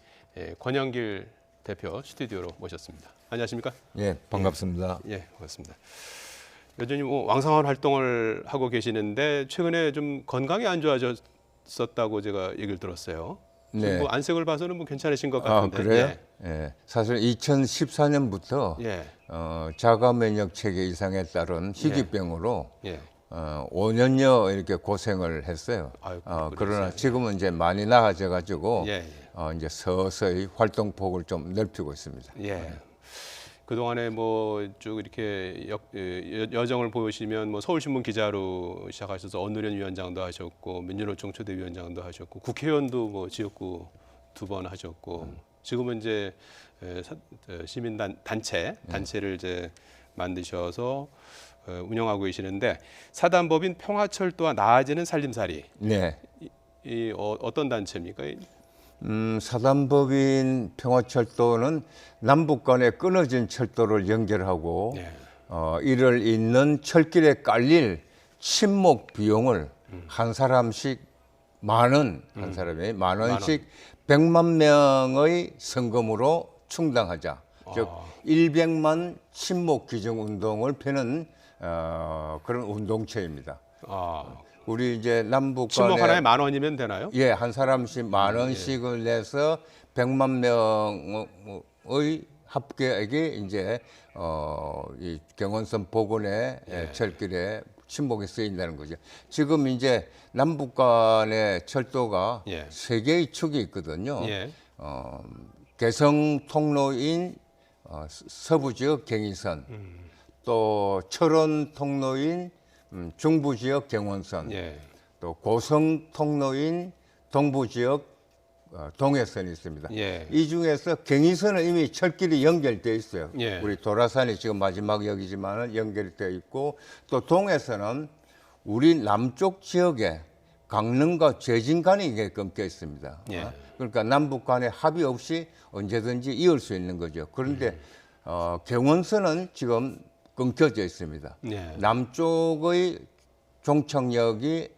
권영길 대표 스튜디오로 모셨습니다. 안녕하십니까? 예, 반갑습니다. 예, 반갑습니다. 여전히 왕성한 활동을 하고 계시는데 최근에 좀 건강이 안 좋아졌었다고 제가 얘기를 들었어요. 네. 뭐 안색을 봐서는 뭐 괜찮으신 것 아, 같은데. 그래요? 예. 예. 사실 2014년부터 예. 자가 면역 체계 이상에 따른 희귀병으로 예. 5년여 이렇게 고생을 했어요. 그러나 지금은 이제 많이 나아져 가지고 예. 이제 서서히 활동폭을 좀 넓히고 있습니다. 예. 그동안에 뭐 쭉 이렇게 여정을 보시면 뭐 서울신문 기자로 시작하셔서 언노련 위원장도 하셨고 민주노총 초대위원장도 하셨고 국회의원도 뭐 지역구 2번 하셨고 지금은 이제 시민 단체를 이제 만드셔서 운영하고 계시는데 사단법인 평화철도와 나아지는 살림살이. 네. 어떤 단체입니까? 사단법인 평화철도는 남북 간의 끊어진 철도를 연결하고 이를 잇는 철길에 깔릴 친목 비용을 한 사람씩 한 사람이 만 원씩 100만 명의 성금으로 충당하자. 즉 100만 친목 기증 운동을 펴는 그런 운동체입니다. 우리 이제 남북 간에 친목 하나에 10,000원이면 되나요? 예, 한 사람씩 10,000원씩을 내서 100만 명의 합계액이 이제 이 경원선 복원의 철길에 친목에 쓰인다는 거죠. 지금 이제 남북 간의 철도가 세 개의 축이 있거든요. 개성 통로인 서부 지역 경인선, 또 철원 통로인 중부 지역 경원선, 또 고성 통로인 동부 지역 동해선이 있습니다. 이 중에서 경인선은 이미 철길이 연결되어 있어요. 우리 도라산이 지금 마지막 역이지만 연결되어 있고, 또 동해선은 우리 남쪽 지역에 강릉과 제진간이 끊겨 있습니다. 그러니까 남북 간에 합의 없이 언제든지 이을 수 있는 거죠. 그런데 경원선은 지금 끊겨져 있습니다. 남쪽의 종착역이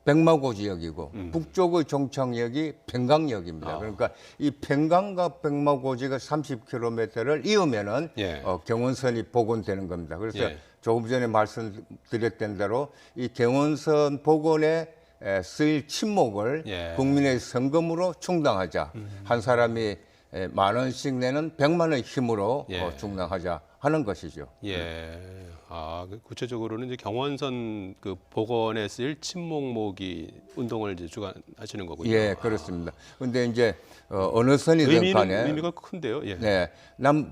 백마고 지역이고 북쪽의 종착역이 평강역입니다. 그러니까 이 평강과 백마고지가 30km를 이으면은 경원선이 복원되는 겁니다. 그래서 조금 전에 말씀드렸던 대로 이 경원선 복원에 쓰일 친목을 국민의 성금으로 충당하자. 한 사람이 10,000원씩 내는 100만의 힘으로 충당하자 하는 것이죠. 구체적으로는 이제 경원선 그 복원에 쓰일 친목모기 운동을 이제 주관하시는 거군요. 예, 그렇습니다. 근데 이제 어느 선이든 간에 의미가 큰데요. 네,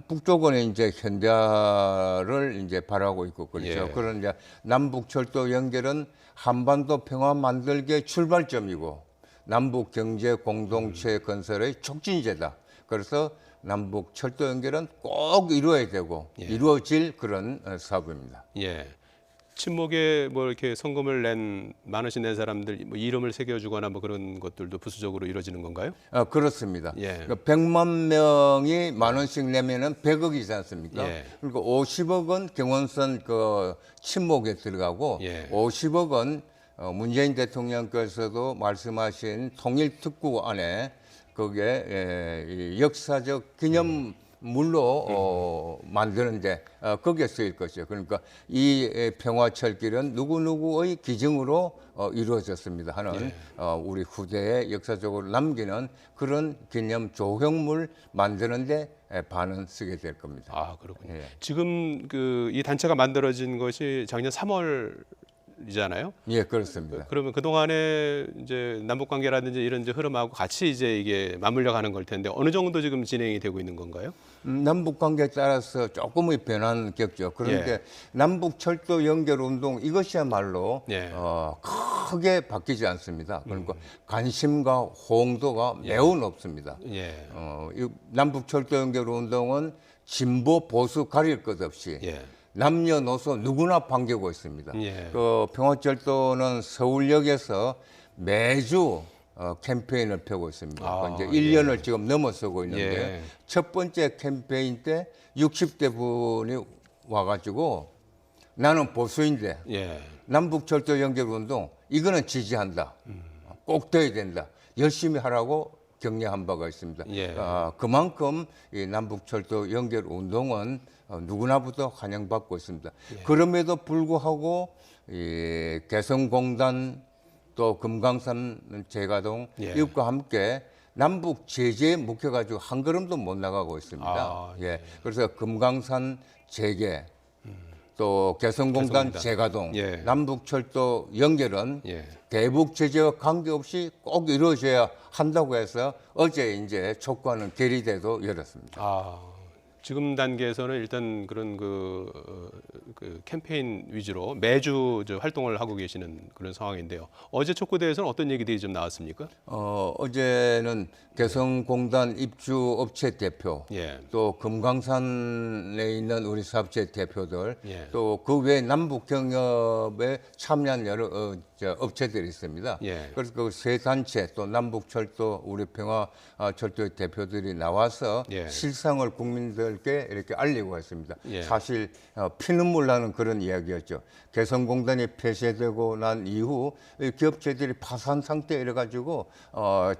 북쪽은 이제 현대화를 이제 바라고 있고 그렇죠. 그런 이제 남북 철도 연결은 한반도 평화 만들기의 출발점이고 남북 경제 공동체 건설의 촉진제다. 그래서 남북 철도 연결은 꼭 이루어야 되고 이루어질 그런 사업입니다. 친목에 뭐 이렇게 성금을 낸 10,000원씩 낸 사람들 뭐 이름을 새겨주거나 뭐 그런 것들도 부수적으로 이루어지는 건가요? 그렇습니다. 그러니까 100만 명이 10,000원씩 내면은 100억이지 않습니까? 그러니까 50억은 경원선 그 친목에 들어가고 50억은 문재인 대통령께서도 말씀하신 통일특구 안에 거기에 역사적 기념물로 만드는데 거기에 쓰일 것이죠. 그러니까 이 평화철길은 누구누구의 기증으로 이루어졌습니다 하는 우리 후대에 역사적으로 남기는 그런 기념 조형물 만드는데 반은 쓰게 될 겁니다. 그렇군요. 지금 그 이 단체가 만들어진 것이 작년 3월이잖아요. 예, 그렇습니다. 그러면 그 동안에 이제 남북 관계라든지 이런 이제 흐름하고 같이 이제 이게 맞물려 가는 걸 텐데 어느 정도 지금 진행이 되고 있는 건가요? 남북 관계에 따라서 조금의 변화는 겪죠. 그런데 남북 철도 연결 운동 이것이야말로 크게 바뀌지 않습니다. 그러니까 관심과 호응도가 매우 높습니다. 이 남북 철도 연결 운동은 진보 보수 가릴 것 없이 남녀노소 누구나 반기고 있습니다. 그 평화철도는 서울역에서 매주 캠페인을 펴고 있습니다. 이제 1년을 지금 넘어서고 있는데 첫 번째 캠페인 때 60대 분이 와가지고 나는 보수인데 남북철도 연결운동 이거는 지지한다. 꼭 돼야 된다. 열심히 하라고 격려한 바가 있습니다. 그만큼 이 남북철도 연결운동은 누구나부터 환영받고 있습니다. 그럼에도 불구하고 이 개성공단 또 금강산 재가동 이것과 함께 남북 제재에 묶여가지고 한 걸음도 못 나가고 있습니다. 예. 그래서 금강산 재개, 또 개성공단 재가동, 남북철도 연결은 대북 제재와 관계없이 꼭 이루어져야 한다고 해서 어제 이제 촉구하는 결의대도 열었습니다. 지금 단계에서는 일단 그런 그 캠페인 위주로 매주 활동을 하고 계시는 그런 상황인데요. 어제 촉구대에서는 어떤 얘기들이 좀 나왔습니까? 어제는 개성공단 입주 업체 대표, 또 금강산에 있는 우리 사업체 대표들, 또 그 외 남북 경협에 참여한 여러 업체들이 있습니다. 그래서 그 세 단체 또 남북철도 우리 평화철도의 대표들이 나와서 실상을 국민들께 이렇게 알리고 했습니다. 사실 피눈물 나는 그런 이야기였죠. 개성공단이 폐쇄되고 난 이후 기업체들이 파산 상태에 이래가지고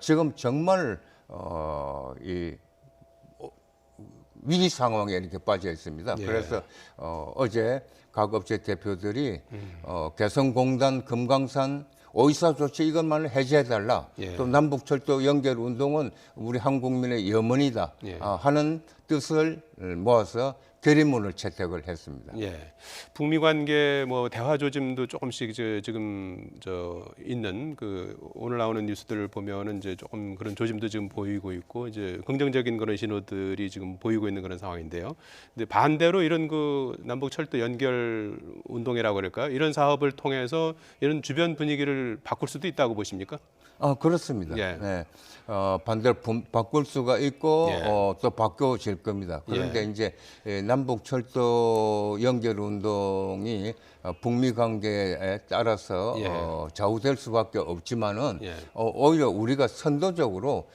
지금 정말 이 위기 상황에 이렇게 빠져 있습니다. 그래서 어제 각 업체 대표들이 개성공단, 금강산 오이사 조치 이것만을 해제해달라. 또 남북철도 연결 운동은 우리 한국민의 염원이다 하는 뜻을 모아서 결의문을 채택을 했습니다. 북미 관계 뭐 대화 조짐도 조금씩 지금 있는 오늘 나오는 뉴스들을 보면은 이제 조금 그런 조짐도 지금 보이고 있고 이제 긍정적인 그런 신호들이 지금 보이고 있는 그런 상황인데요. 근데 반대로 이런 남북 철도 연결 운동이라고 그럴까요? 이런 사업을 통해서 이런 주변 분위기를 바꿀 수도 있다고 보십니까? 그렇습니다. 반대로 바꿀 수가 있고 또 바뀌어질 겁니다. 그런데 이제 남북 철도 연결 운동이 북미 관계에 따라서 좌우될 수밖에 없지만은 오히려 우리가 선도적으로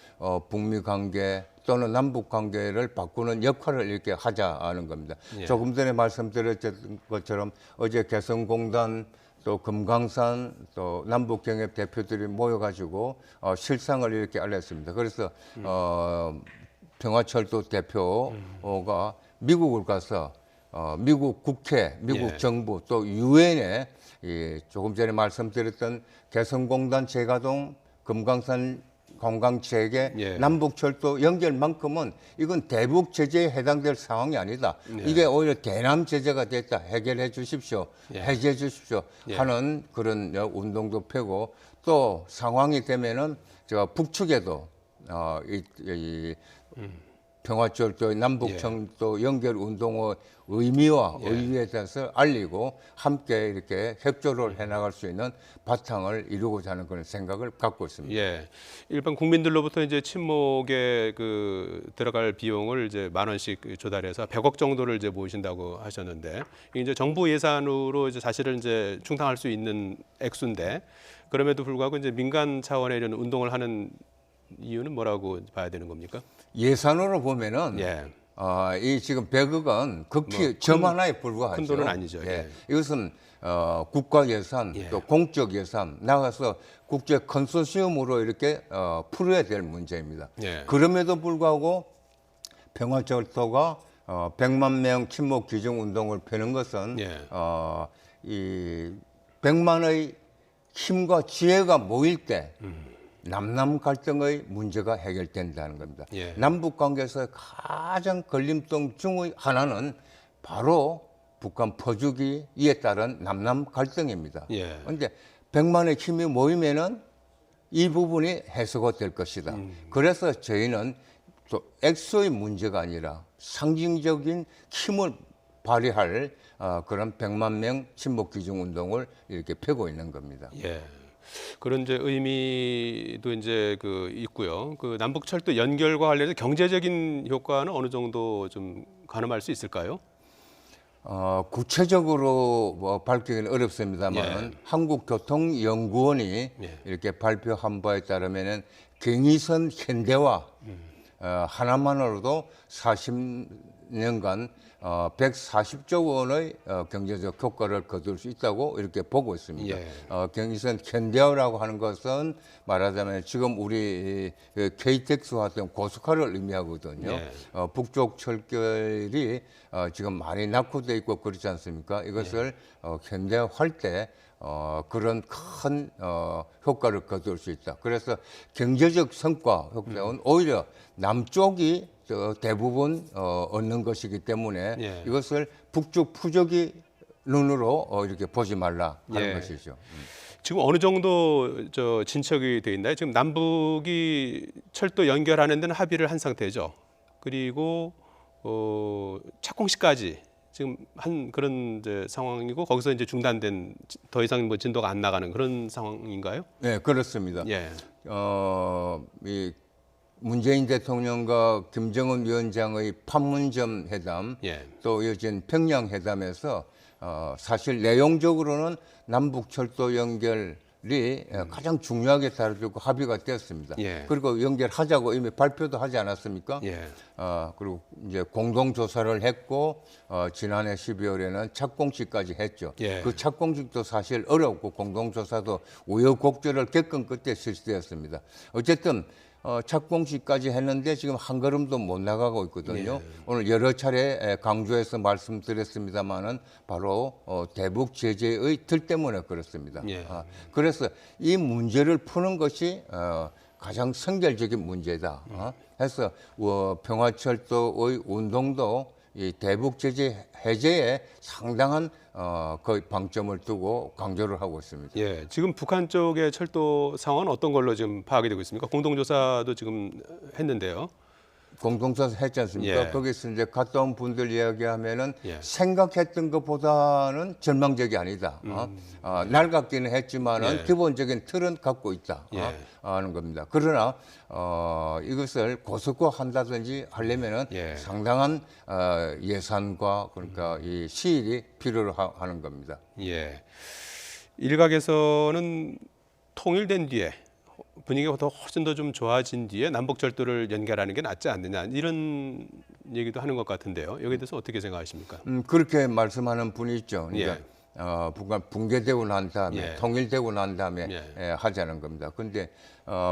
북미 관계 또는 남북 관계를 바꾸는 역할을 이렇게 하자는 겁니다. 조금 전에 말씀드렸던 것처럼 어제 개성공단 또 금강산 또 남북경협 대표들이 모여가지고 실상을 이렇게 알렸습니다. 그래서 평화철도 대표가 미국을 가서 미국 국회, 미국 정부 또 유엔에 조금 전에 말씀드렸던 개성공단 재가동, 금강산 관광 재개, 남북철도 연결만큼은 이건 대북 제재에 해당될 상황이 아니다. 이게 오히려 대남 제재가 됐다. 해결해 주십시오. 해제해 주십시오. 하는 그런 운동도 펴고 또 상황이 되면은 제가 북측에도 평화철도 남북철도 연결 운동의 의미와 의의에 대해서 알리고 함께 이렇게 협조를 해나갈 수 있는 바탕을 이루고자 하는 그런 생각을 갖고 있습니다. 일반 국민들로부터 이제 친목에 들어갈 비용을 이제 10,000원씩 조달해서 100억 정도를 이제 모으신다고 하셨는데 이제 정부 예산으로 이제 사실은 이제 충당할 수 있는 액수인데 그럼에도 불구하고 이제 민간 차원의 이런 운동을 하는 이유는 뭐라고 봐야 되는 겁니까? 예산으로 보면은 이 지금 100억은 극히 점 하나에 불과하죠. 큰 돈은 아니죠. 이것은 국가 예산 또 공적 예산 나가서 국제 컨소시엄으로 이렇게 풀어야 될 문제입니다. 그럼에도 불구하고 평화철도가 100만 명 친목 기증 운동을 펴는 것은 이 100만의 힘과 지혜가 모일 때 남남 갈등의 문제가 해결된다는 겁니다. 남북 관계에서 가장 걸림돌 중의 하나는 바로 북한 퍼주기에 따른 남남 갈등입니다. 그런데 100만의 힘이 모이면은 이 부분이 해소가 될 것이다. 그래서 저희는 또 액수의 문제가 아니라 상징적인 힘을 발휘할 그런 100만 명 친목 기증 운동을 이렇게 펴고 있는 겁니다. 그런 이제 의미도 이제 있고요. 남북 철도 연결과 관련해서 경제적인 효과는 어느 정도 좀 가늠할 수 있을까요? 구체적으로 뭐 밝히기는 어렵습니다만 한국교통연구원이 이렇게 발표한 바에 따르면은 경의선 현대화 하나만으로도 년간 140조 원의 경제적 효과를 거둘 수 있다고 이렇게 보고 있습니다. 예. 경의선 캔데어라고 하는 것은 말하자면 지금 우리 KTX와 같은 고속화를 의미하거든요. 예. 북쪽 철결이 지금 많이 낙후돼 있고 그렇지 않습니까? 이것을 현대화할 때 그런 큰 효과를 거둘 수 있다. 그래서 경제적 성과 효과는 오히려 남쪽이 대부분 얻는 것이기 때문에 예. 이것을 북쪽 부족이 눈으로 이렇게 보지 말라 하는 것이죠. 지금 어느 정도 진척이 돼 있나요? 지금 남북이 철도 연결하는 데는 합의를 한 상태죠. 그리고 착공시까지 지금 한 그런 이제 상황이고 거기서 이제 중단된 더 이상 뭐 진도가 안 나가는 그런 상황인가요? 네, 그렇습니다. 예. 이 문재인 대통령과 김정은 위원장의 판문점 회담, 또 이어진 평양 회담에서 사실 내용적으로는 남북 철도 연결이 가장 중요하게 다루고 합의가 되었습니다. 그리고 연결하자고 이미 발표도 하지 않았습니까? 그리고 이제 공동 조사를 했고 지난해 12월에는 착공식까지 했죠. 그 착공식도 사실 어렵고 공동 조사도 우여곡절을 겪은 끝에 실시되었습니다. 어쨌든 착공식까지 했는데 지금 한 걸음도 못 나가고 있거든요. 오늘 여러 차례 강조해서 말씀드렸습니다마는 바로 대북 제재의 틀 때문에 그렇습니다. 그래서 이 문제를 푸는 것이 가장 선결적인 문제다. 해서 평화철도의 운동도 이 대북 제재 해제에 상당한 거의 방점을 두고 강조를 하고 있습니다. 예, 지금 북한 쪽의 철도 상황은 어떤 걸로 지금 파악이 되고 있습니까? 공동조사도 지금 했는데요. 공동조사 했지 않습니까? 거기서 이제 갔다 온 분들 이야기하면은 생각했던 것보다는 전망적이 아니다. 낡았기는 했지만은 기본적인 틀은 갖고 있다 하는 겁니다. 그러나 이것을 고속화한다든지 하려면은 상당한 예산과 그러니까 이 시일이 필요로 하는 겁니다. 예, 일각에서는 통일된 뒤에 분위기가 훨씬 더 좀 좋아진 뒤에 남북철도를 연결하는 게 낫지 않느냐 이런 얘기도 하는 것 같은데요. 여기에 대해서 어떻게 생각하십니까? 그렇게 말씀하는 분이 있죠. 그러니까 북한 붕괴되고 난 다음에 통일되고 난 다음에 하자는 겁니다. 그런데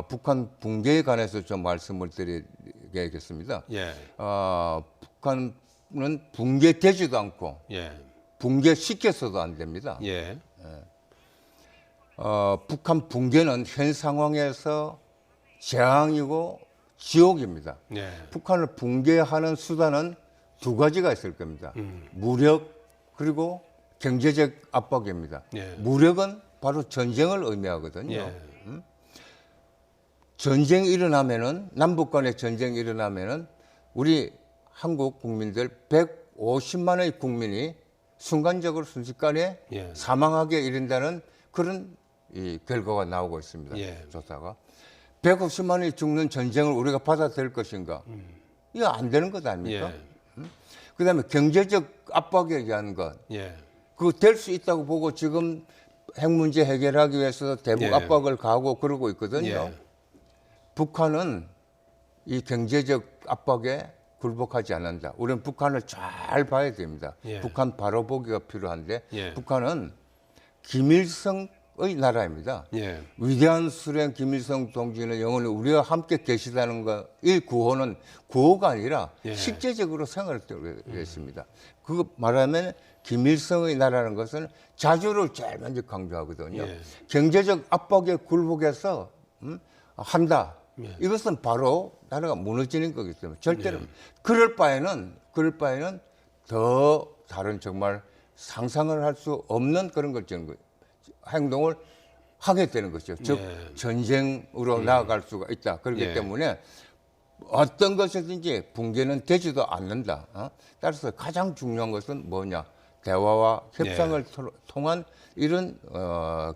북한 붕괴에 관해서 좀 말씀을 드리겠습니다. 북한은 붕괴되지도 않고 붕괴시켜서도 안 됩니다. 북한 붕괴는 현 상황에서 재앙이고 지옥입니다. 북한을 붕괴하는 수단은 두 가지가 있을 겁니다. 무력 그리고 경제적 압박입니다. 무력은 바로 전쟁을 의미하거든요. 전쟁이 일어나면은 남북 간의 전쟁이 일어나면은 우리 한국 국민들 150만의 국민이 순간적으로 순식간에 사망하게 이른다는 그런 이 결과가 나오고 있습니다. 조사가 150만이 죽는 전쟁을 우리가 받아들일 것인가? 이거 안 되는 것 아닙니까? 그다음에 경제적 압박에 의한 것, 그거 될 수 있다고 보고 지금 핵 문제 해결하기 위해서 대북 압박을 가하고 그러고 있거든요. 북한은 이 경제적 압박에 굴복하지 않는다. 우리는 북한을 잘 봐야 됩니다. 북한 바로 보기가 필요한데 북한은 김일성의 나라입니다. 위대한 수령 김일성 동지는 영원히 우리와 함께 계시다는 것, 이 구호는 구호가 아니라 실제적으로 생활을 했습니다. 그거 말하면 김일성의 나라는 것은 자주를 제일 먼저 강조하거든요. 경제적 압박에 굴복해서 한다. 이것은 바로 나라가 무너지는 거기 때문에 절대로 그럴 바에는 더 다른 정말 상상을 할 수 없는 그런 걸 행동을 하게 되는 것이죠. 즉 전쟁으로 나아갈 수가 있다. 그렇기 때문에 어떤 것이든지 붕괴는 되지도 않는다. 따라서 가장 중요한 것은 뭐냐? 대화와 협상을 통한 이런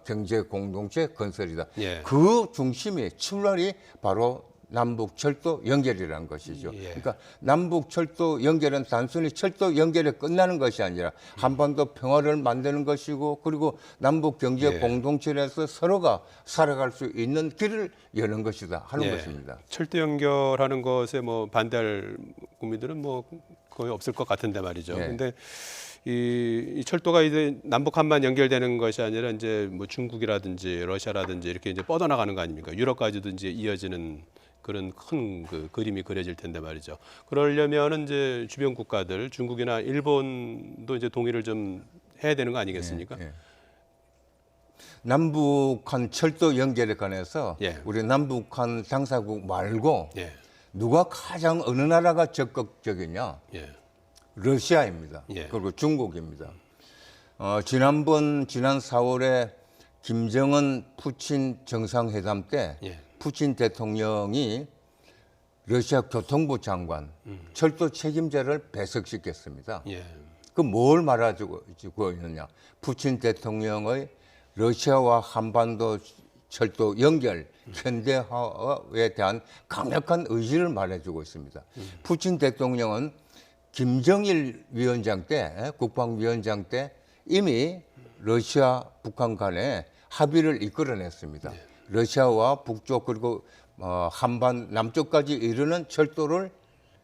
경제 공동체 건설이다. 그 중심이 출발이 바로 남북 철도 연결이라는 것이죠. 그러니까 남북 철도 연결은 단순히 철도 연결에 끝나는 것이 아니라 한반도 평화를 만드는 것이고 그리고 남북 경제 공동체에서 서로가 살아갈 수 있는 길을 여는 것이다 하는 것입니다. 철도 연결하는 것에 뭐 반대할 국민들은 뭐 거의 없을 것 같은데 말이죠. 네. 근데 이 철도가 이제 남북한만 연결되는 것이 아니라 이제 뭐 중국이라든지 러시아라든지 이렇게 이제 뻗어나가는 거 아닙니까? 유럽까지도 이제 이어지는 그런 큰 그 그림이 그려질 텐데 말이죠. 그러려면은 이제 주변 국가들 중국이나 일본도 이제 동의를 좀 해야 되는 거 아니겠습니까? 예, 예. 남북한 철도 연결에 관해서 우리 남북한 당사국 말고 누가 가장 어느 나라가 적극적이냐? 러시아입니다. 그리고 중국입니다. 지난 4월에 김정은 푸친 정상회담 때 푸친 대통령이 러시아 교통부 장관 철도 책임자를 배석시켰습니다. 그 뭘 말해주고 있느냐? 푸친 대통령의 러시아와 한반도 철도 연결 현대화에 대한 강력한 의지를 말해주고 있습니다. 푸친 대통령은 김정일 위원장 때, 국방위원장 때 이미 러시아, 북한 간에 합의를 이끌어냈습니다. 러시아와 북쪽 그리고 한반 남쪽까지 이르는 철도를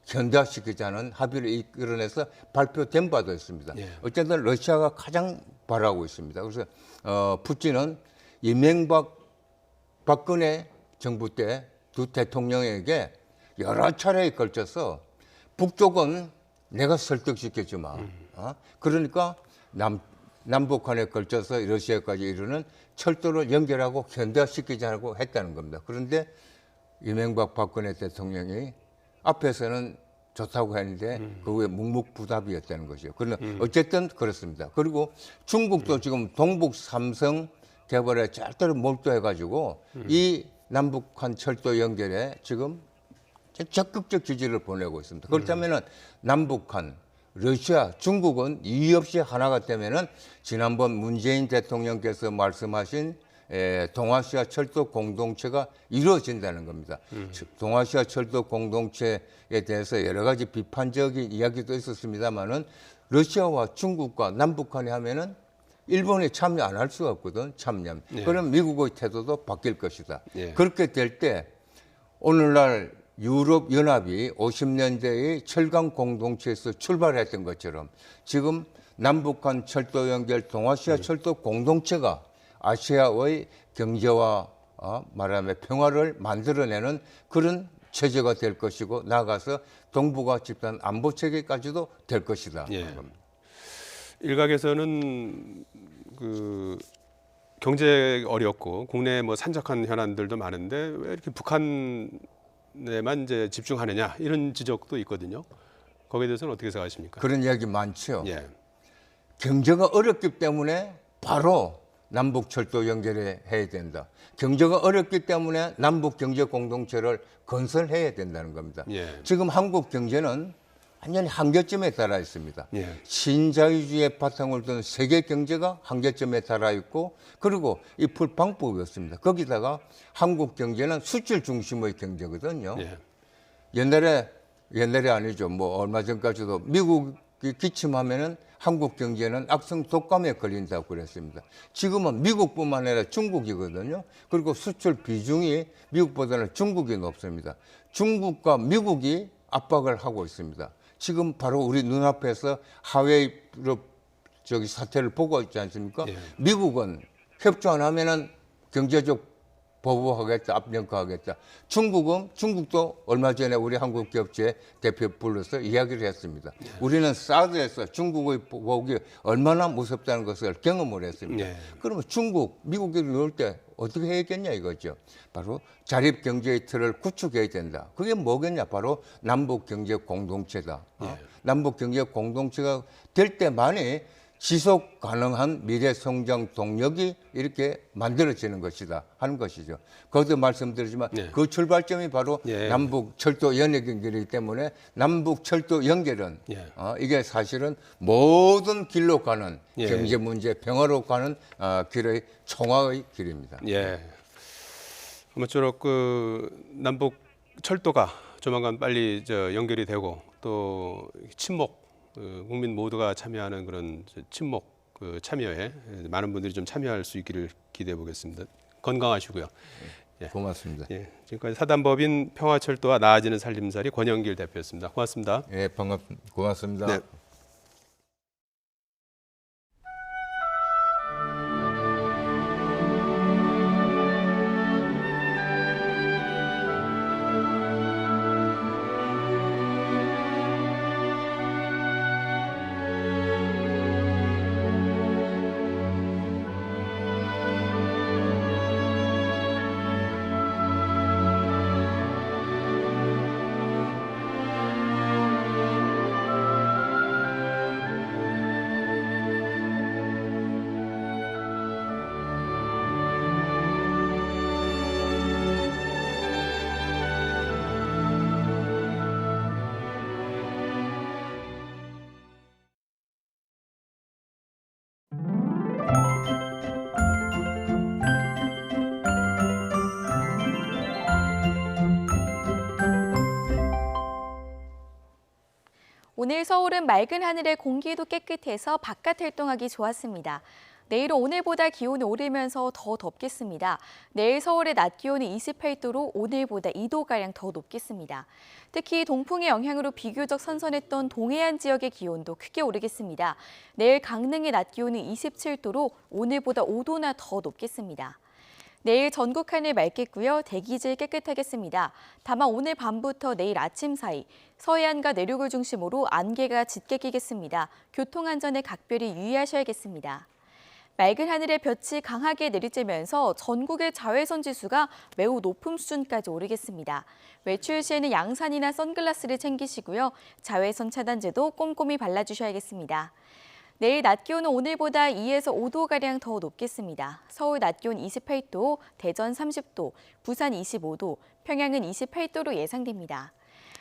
현대화시키자는 합의를 이끌어내서 발표된 바도 있습니다. 어쨌든 러시아가 가장 바라고 있습니다. 그래서 푸틴은 이명박 박근혜 정부 때 두 대통령에게 여러 차례에 걸쳐서 북쪽은 내가 설득시켰지마. 그러니까 남북한에 걸쳐서 러시아까지 이르는 철도를 연결하고 현대화시키자고 했다는 겁니다. 그런데 이명박 박근혜 대통령이 앞에서는 좋다고 했는데 그게 묵묵부답이었다는 것이죠. 그러나 어쨌든 그렇습니다. 그리고 중국도 지금 동북 삼성 개발에 절대로 몰두해가지고 이 남북한 철도 연결에 지금 적극적 지지를 보내고 있습니다. 그렇다면은 남북한, 러시아, 중국은 이의 없이 하나가 되면은 지난번 문재인 대통령께서 말씀하신 동아시아 철도 공동체가 이루어진다는 겁니다. 동아시아 철도 공동체에 대해서 여러 가지 비판적인 이야기도 있었습니다만은 러시아와 중국과 남북한이 하면은 일본이 참여 안 할 수가 없거든, 참여. 그럼 미국의 태도도 바뀔 것이다. 그렇게 될 때 오늘날 유럽 연합이 50년대의 철강 공동체에서 출발했던 것처럼 지금 남북한 철도 연결 동아시아 철도 공동체가 아시아의 경제와 말하자면 평화를 만들어내는 그런 체제가 될 것이고 나아가서 동북아 집단 안보 체계까지도 될 것이다. 일각에서는 그 경제 어렵고 국내에 뭐 산적한 현안들도 많은데 왜 이렇게 북한에만 이제 집중하느냐 이런 지적도 있거든요. 거기에 대해서는 어떻게 생각하십니까? 그런 이야기 많죠. 경제가 어렵기 때문에 바로 남북 철도 연결해 해야 된다. 경제가 어렵기 때문에 남북 경제 공동체를 건설해야 된다는 겁니다. 지금 한국 경제는 완전히 한계점에 달아 있습니다. 신자유주의의 바탕을 둔 세계 경제가 한계점에 달아 있고 그리고 이 풀 방법이 없습니다. 거기다가 한국 경제는 수출 중심의 경제거든요. 옛날에 아니죠. 뭐 얼마 전까지도 미국이 기침하면은 한국 경제는 악성 독감에 걸린다고 그랬습니다. 지금은 미국뿐만 아니라 중국이거든요. 그리고 수출 비중이 미국보다는 중국이 높습니다. 중국과 미국이 압박을 하고 있습니다. 지금 바로 우리 눈앞에서 하웨이 사태를 보고 있지 않습니까? 미국은 협조 안 하면은 경제적 보복하겠다, 압력화하겠다. 중국도 얼마 전에 우리 한국 기업체 대표 불러서 이야기를 했습니다. 우리는 사드에서 중국의 보복이 얼마나 무섭다는 것을 경험을 했습니다. 그러면 미국이 넣을 때 어떻게 해야겠냐 이거죠. 바로 자립 경제의 틀을 구축해야 된다. 그게 뭐겠냐? 바로 남북 경제 공동체다. 남북 경제 공동체가 될 때만이 지속 가능한 미래 성장 동력이 이렇게 만들어지는 것이다 하는 것이죠. 거기서 말씀드리지만 그 출발점이 바로 남북 철도 연결이기 때문에 남북 철도 연결은 이게 사실은 모든 길로 가는 경제 문제, 평화로 가는 길의 총화의 길입니다. 아무쪼록 그 남북 철도가 조만간 빨리 연결이 되고 또 친목 국민 모두가 참여하는 그런 참여에 많은 분들이 좀 참여할 수 있기를 기대해 보겠습니다. 건강하시고요. 고맙습니다. 예, 지금까지 사단법인 평화철도와 나아지는 살림살이 권영길 대표였습니다. 고맙습니다. 예, 고맙습니다. 네. 오늘 서울은 맑은 하늘에 공기도 깨끗해서 바깥 활동하기 좋았습니다. 내일은 오늘보다 기온이 오르면서 더 덥겠습니다. 내일 서울의 낮 기온은 28도로 오늘보다 2도가량 더 높겠습니다. 특히 동풍의 영향으로 비교적 선선했던 동해안 지역의 기온도 크게 오르겠습니다. 내일 강릉의 낮 기온은 27도로 오늘보다 5도나 더 높겠습니다. 내일 전국 하늘 맑겠고요. 대기질 깨끗하겠습니다. 다만 오늘 밤부터 내일 아침 사이 서해안과 내륙을 중심으로 안개가 짙게 끼겠습니다. 교통안전에 각별히 유의하셔야겠습니다. 맑은 하늘에 볕이 강하게 내리쬐면서 전국의 자외선 지수가 매우 높은 수준까지 오르겠습니다. 외출 시에는 양산이나 선글라스를 챙기시고요. 자외선 차단제도 꼼꼼히 발라주셔야겠습니다. 내일 낮 기온은 오늘보다 2에서 5도가량 더 높겠습니다. 서울 낮 기온 28도, 대전 30도, 부산 25도, 평양은 28도로 예상됩니다.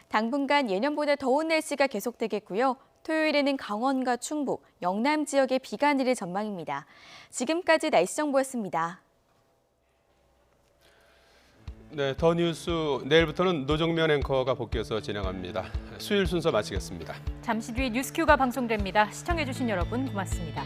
당분간 예년보다 더운 날씨가 계속되겠고요. 토요일에는 강원과 충북, 영남 지역에 비가 내릴 전망입니다. 지금까지 날씨 정보였습니다. 네, 더 뉴스 내일부터는 노정면 앵커가 복귀해서 진행합니다. 수요일 순서 마치겠습니다. 잠시 뒤에 뉴스큐가 방송됩니다. 시청해주신 여러분 고맙습니다.